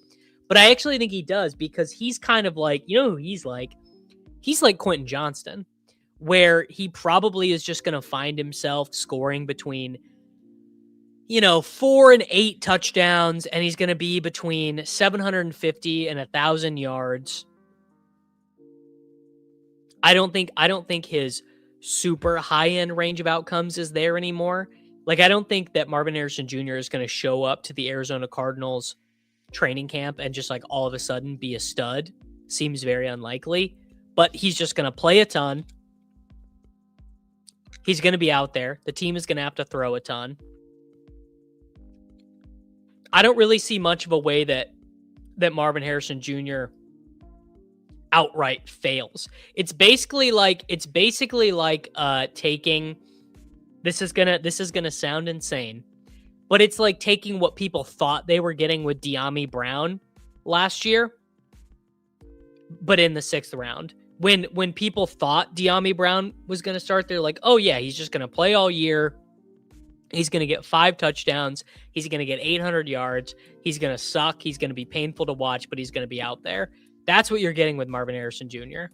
but I actually think he does because he's kind of like, who he's like? He's like Quentin Johnston, where he probably is just going to find himself scoring between 4 and 8 touchdowns, and he's going to be between 750 and 1,000 yards. I don't think his super high-end range of outcomes is there anymore. Like, I don't think that Marvin Harrison Jr. is going to show up to the Arizona Cardinals training camp and just like all of a sudden be a stud. Seems very unlikely, but he's just going to play a ton. He's going to be out there. The team is going to have to throw a ton. I don't really see much of a way that Marvin Harrison Jr. outright fails. It's basically like taking, this is gonna sound insane, but it's like taking what people thought they were getting with Dyami Brown last year, but in the 6th round. When people thought De'Ami Brown was going to start, they're like, oh yeah, he's just going to play all year. He's going to get 5 touchdowns. He's going to get 800 yards. He's going to suck. He's going to be painful to watch, but he's going to be out there. That's what you're getting with Marvin Harrison Jr.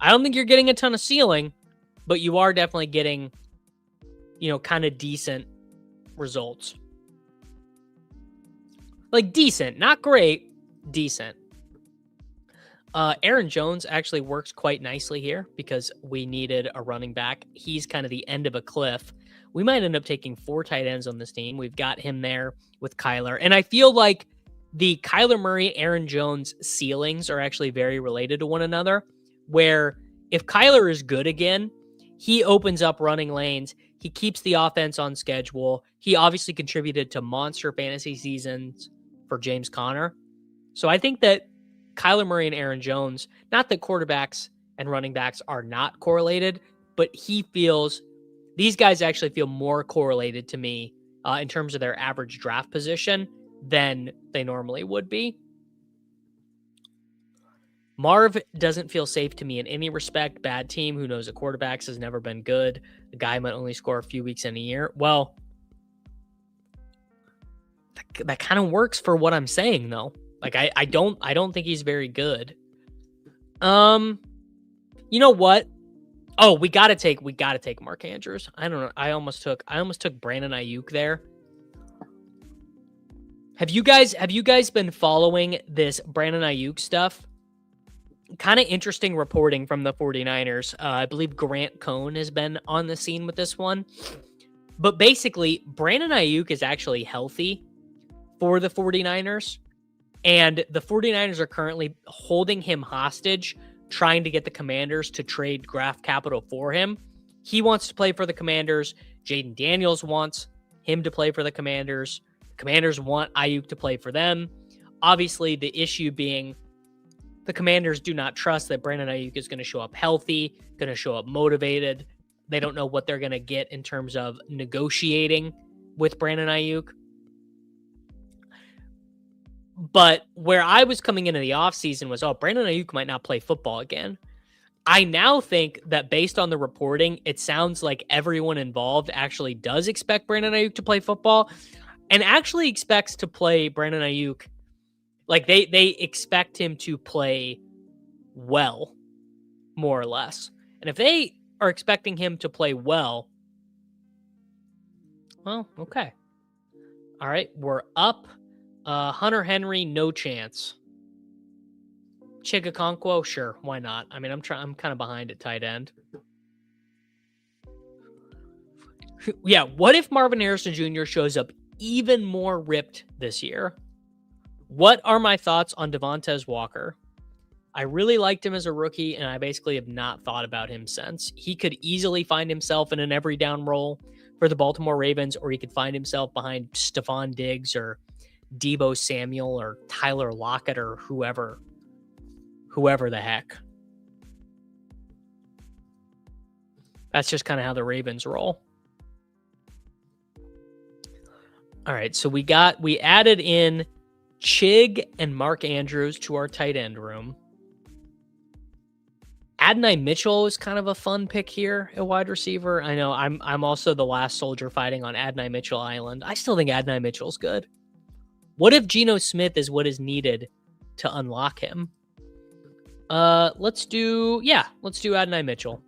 I don't think you're getting a ton of ceiling, but you are definitely getting, kind of decent results. Like decent, not great, decent. Aaron Jones actually works quite nicely here because we needed a running back. He's kind of the end of a cliff. We might end up taking 4 tight ends on this team. We've got him there with Kyler. And I feel like the Kyler Murray, Aaron Jones ceilings are actually very related to one another, where if Kyler is good again, he opens up running lanes. He keeps the offense on schedule. He obviously contributed to monster fantasy seasons for James Conner. So I think that Kyler Murray and Aaron Jones, not that quarterbacks and running backs are not correlated, but these guys actually feel more correlated to me in terms of their average draft position than they normally would be. Marv doesn't feel safe to me in any respect. Bad team. Who knows? A quarterbacks has never been good. The guy might only score a few weeks in a year. Well, that kind of works for what I'm saying, though. Like I don't think he's very good. You know what? Oh, we gotta take Mark Andrews. I don't know. I almost took Brandon Aiyuk there. Have you guys been following this Brandon Aiyuk stuff? Kind of interesting reporting from the 49ers. I believe Grant Cohn has been on the scene with this one. But basically, Brandon Aiyuk is actually healthy for the 49ers. And the 49ers are currently holding him hostage, trying to get the Commanders to trade draft capital for him. He wants to play for the Commanders. Jaden Daniels wants him to play for the Commanders. The Commanders want Aiyuk to play for them. Obviously, the issue being the Commanders do not trust that Brandon Aiyuk is going to show up healthy, going to show up motivated. They don't know what they're going to get in terms of negotiating with Brandon Aiyuk. But where I was coming into the offseason was, Brandon Aiyuk might not play football again. I now think that based on the reporting, it sounds like everyone involved actually does expect Brandon Aiyuk to play football and actually expects to play Brandon Aiyuk. Like they expect him to play well, more or less. And if they are expecting him to play well, okay. All right, we're up. Hunter Henry, no chance. Chigakonkwo, sure, why not? I mean, I'm kind of behind at tight end. Yeah, what if Marvin Harrison Jr. shows up even more ripped this year? What are my thoughts on Devontae Walker? I really liked him as a rookie, and I basically have not thought about him since. He could easily find himself in an every down role for the Baltimore Ravens, or he could find himself behind Stephon Diggs or Deebo Samuel or Tyler Lockett or whoever the heck. That's just kind of how the Ravens roll. All right, so we added in Chig and Mark Andrews to our tight end room. Adonai Mitchell is kind of a fun pick here at wide receiver. I know I'm also the last soldier fighting on Adonai Mitchell Island. I still think Adonai Mitchell's good. What if Geno Smith is what is needed to unlock him? Let's do Adonai Mitchell.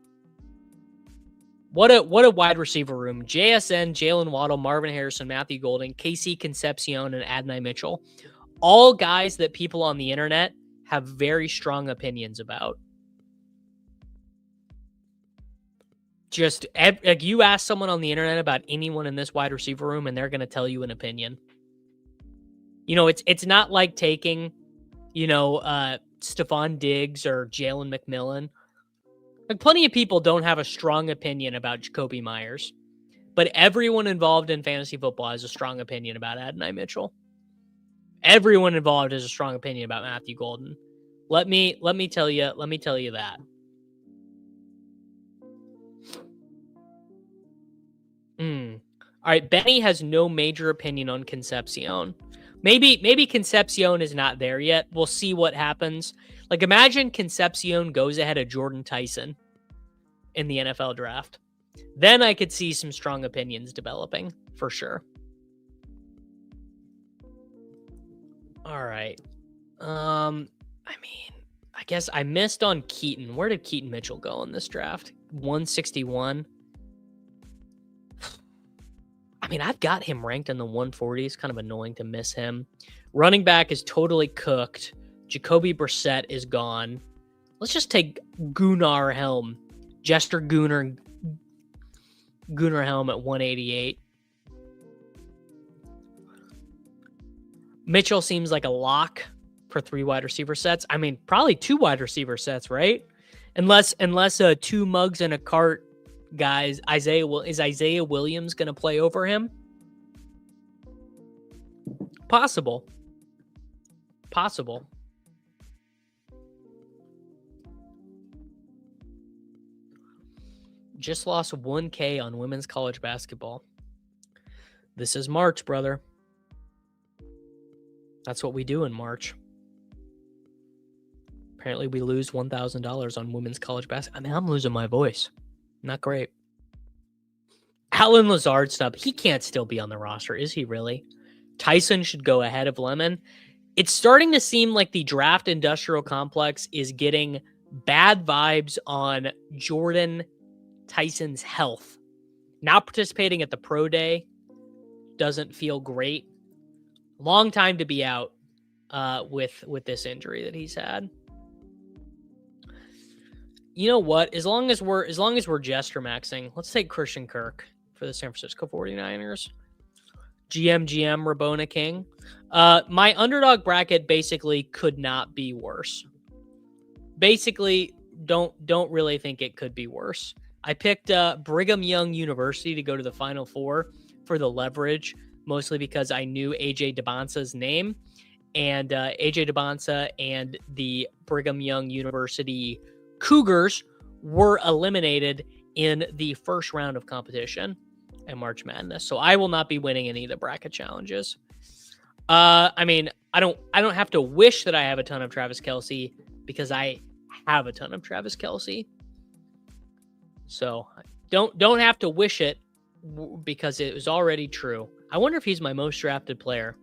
What a wide receiver room. JSN, Jalen Waddle, Marvin Harrison, Matthew Golden, KC Concepcion, and Adonai Mitchell. All guys that people on the internet have very strong opinions about. Just like you ask someone on the internet about anyone in this wide receiver room, and they're going to tell you an opinion. It's not like taking, Stephon Diggs or Jalen McMillan. Like plenty of people don't have a strong opinion about Jacoby Myers, but everyone involved in fantasy football has a strong opinion about Adonai Mitchell. Everyone involved has a strong opinion about Matthew Golden. Let me tell you that. All right, Benny has no major opinion on Concepcion, Maybe Concepcion is not there yet. We'll see what happens. Like, imagine Concepcion goes ahead of Jordan Tyson in the NFL draft. Then I could see some strong opinions developing, for sure. All right. I mean, I guess I missed on Keaton. Where did Keaton Mitchell go in this draft? 161. I mean, I've got him ranked in the 140s. Kind of annoying to miss him. Running back is totally cooked. Jacoby Brissett is gone. Let's just take Gunnar Helm. Jester Gunnar Helm at 188. Mitchell seems like a lock for 3 wide receiver sets. I mean, probably 2 wide receiver sets, right? Unless 2 mugs and a cart guys. Is Isaiah Williams going to play over him? Possible. Just lost 1K on women's college basketball. This is March, brother. That's what we do in March. Apparently we lose $1,000 on women's college basketball. I mean, I'm losing my voice. Not great. Alan Lazard stuff. He can't still be on the roster, is he really? Tyson should go ahead of Lemon. It's starting to seem like the draft industrial complex is getting bad vibes on Jordan Tyson's health. Not participating at the pro day doesn't feel great. Long time to be out with this injury that he's had. You know what? As long as we're jester maxing, let's take Christian Kirk for the San Francisco 49ers. GM Rabona King. My underdog bracket basically could not be worse. Basically, don't really think it could be worse. I picked Brigham Young University to go to the Final Four for the leverage, mostly because I knew AJ DeBonsa's name, and AJ DeBonsa and the Brigham Young University Cougars were eliminated in the first round of competition in March Madness. So I will not be winning any of the bracket challenges. I mean, I don't have to wish that I have a ton of Travis Kelce because I have a ton of Travis Kelce. So don't have to wish it because it was already true. I wonder if he's my most drafted player.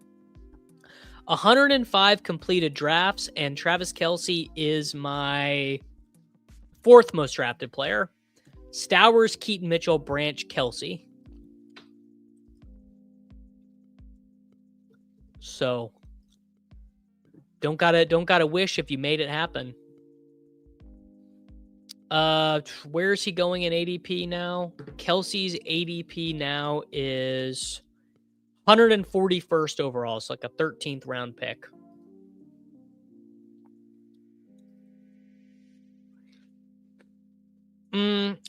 105 completed drafts, and Travis Kelce is my 4th most drafted player. Stowers, Keaton Mitchell, Branch, Kelce. So don't gotta wish if you made it happen. Where is he going in ADP now? Kelce's ADP now is 141st overall. It's like a 13th round pick.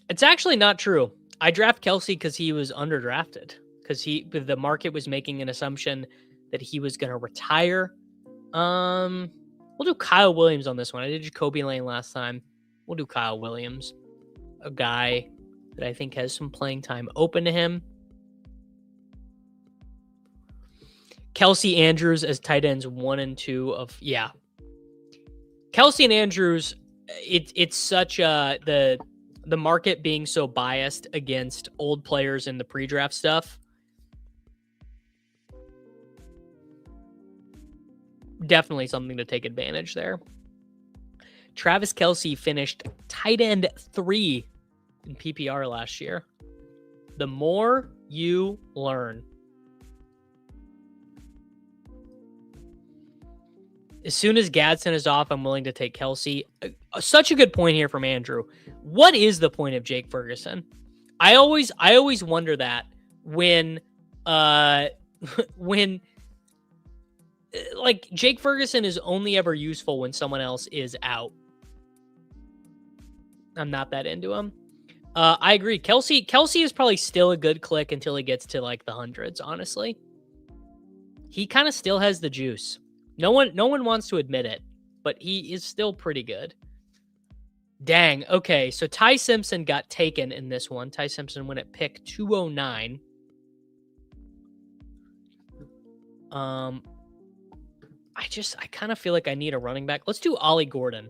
It's actually not true. I draft Kelce because he was underdrafted. Because the market was making an assumption that he was going to retire. We'll do Kyle Williams on this one. I did Jacoby Lane last time. We'll do Kyle Williams, a guy that I think has some playing time open to him. Kelce Andrews as tight ends 1 and 2 of Kelce and Andrews. It's such the market being so biased against old players in the pre-draft stuff. Definitely something to take advantage there. Travis Kelce finished tight end 3 in PPR last year. The more you learn. As soon as Gadsden is off, I'm willing to take Kelce. Such a good point here from Andrew. What is the point of Jake Ferguson? I always wonder that when like Jake Ferguson is only ever useful when someone else is out. I'm not that into him. I agree. Kelce is probably still a good click until he gets to like the hundreds, honestly. He kind of still has the juice. No one wants to admit it, but he is still pretty good. Dang. Okay, so Ty Simpson got taken in this one. Ty Simpson went at pick 209. I kind of feel like I need a running back. Let's do Ollie Gordon.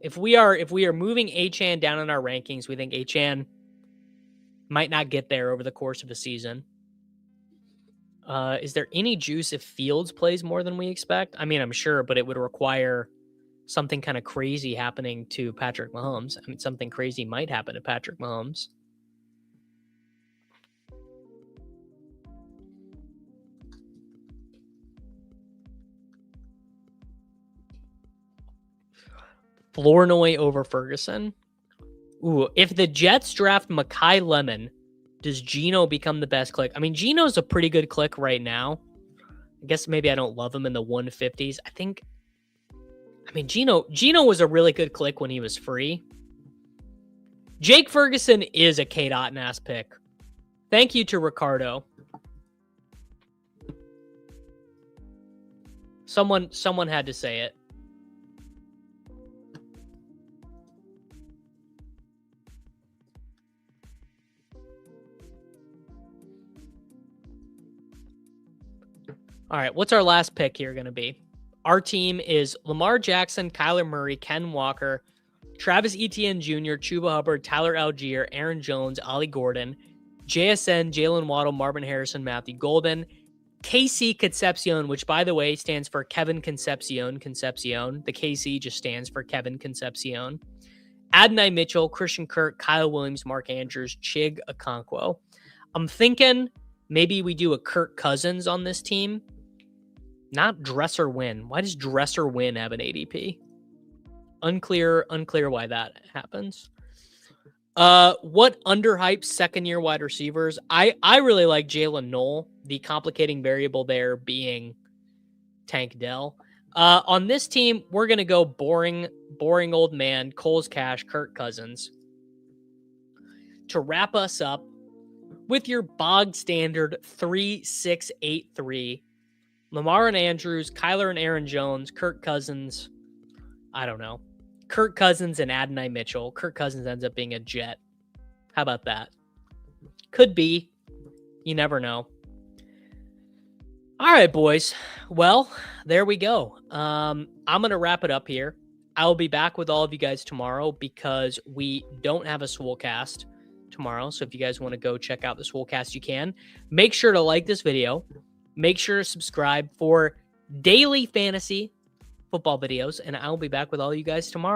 If we are moving Achane down in our rankings, we think Achane might not get there over the course of a season. Is there any juice if Fields plays more than we expect? I mean, I'm sure, but it would require something kind of crazy happening to Patrick Mahomes. I mean, something crazy might happen to Patrick Mahomes. Flournoy over Ferguson. Ooh, if the Jets draft Mekhi Lemon, does Geno become the best click? I mean, Geno's a pretty good click right now. I guess maybe I don't love him in the 150s. I mean, Geno was a really good click when he was free. Jake Ferguson is a K.Nass pick. Thank you to Ricardo. Someone had to say it. All right, what's our last pick here going to be? Our team is Lamar Jackson, Kyler Murray, Ken Walker, Travis Etienne Jr., Chuba Hubbard, Tyler Algier, Aaron Jones, Ollie Gordon, JSN, Jalen Waddle, Marvin Harrison, Matthew Golden, KC Concepcion, which, by the way, stands for Kevin Concepcion. The KC just stands for Kevin Concepcion. Adonai Mitchell, Christian Kirk, Kyle Williams, Mark Andrews, Chig Okonkwo. I'm thinking maybe we do a Kirk Cousins on this team. Not Dresser Win. Why does Dresser Win have an ADP? Unclear why that happens. What underhyped second-year wide receivers? I really like Jalen Knoll. The complicating variable there being Tank Dell. On this team, we're gonna go boring old man, Coles Cash, Kirk Cousins. To wrap us up with your bog standard 3-6-8-3. Lamar and Andrews, Kyler and Aaron Jones, Kirk Cousins. I don't know. Kirk Cousins and Adonai Mitchell. Kirk Cousins ends up being a Jet. How about that? Could be. You never know. All right, boys. Well, there we go. I'm going to wrap it up here. I'll be back with all of you guys tomorrow because we don't have a Swolecast tomorrow. So if you guys want to go check out the Swolecast, you can. Make sure to like this video. Make sure to subscribe for daily fantasy football videos, and I'll be back with all you guys tomorrow.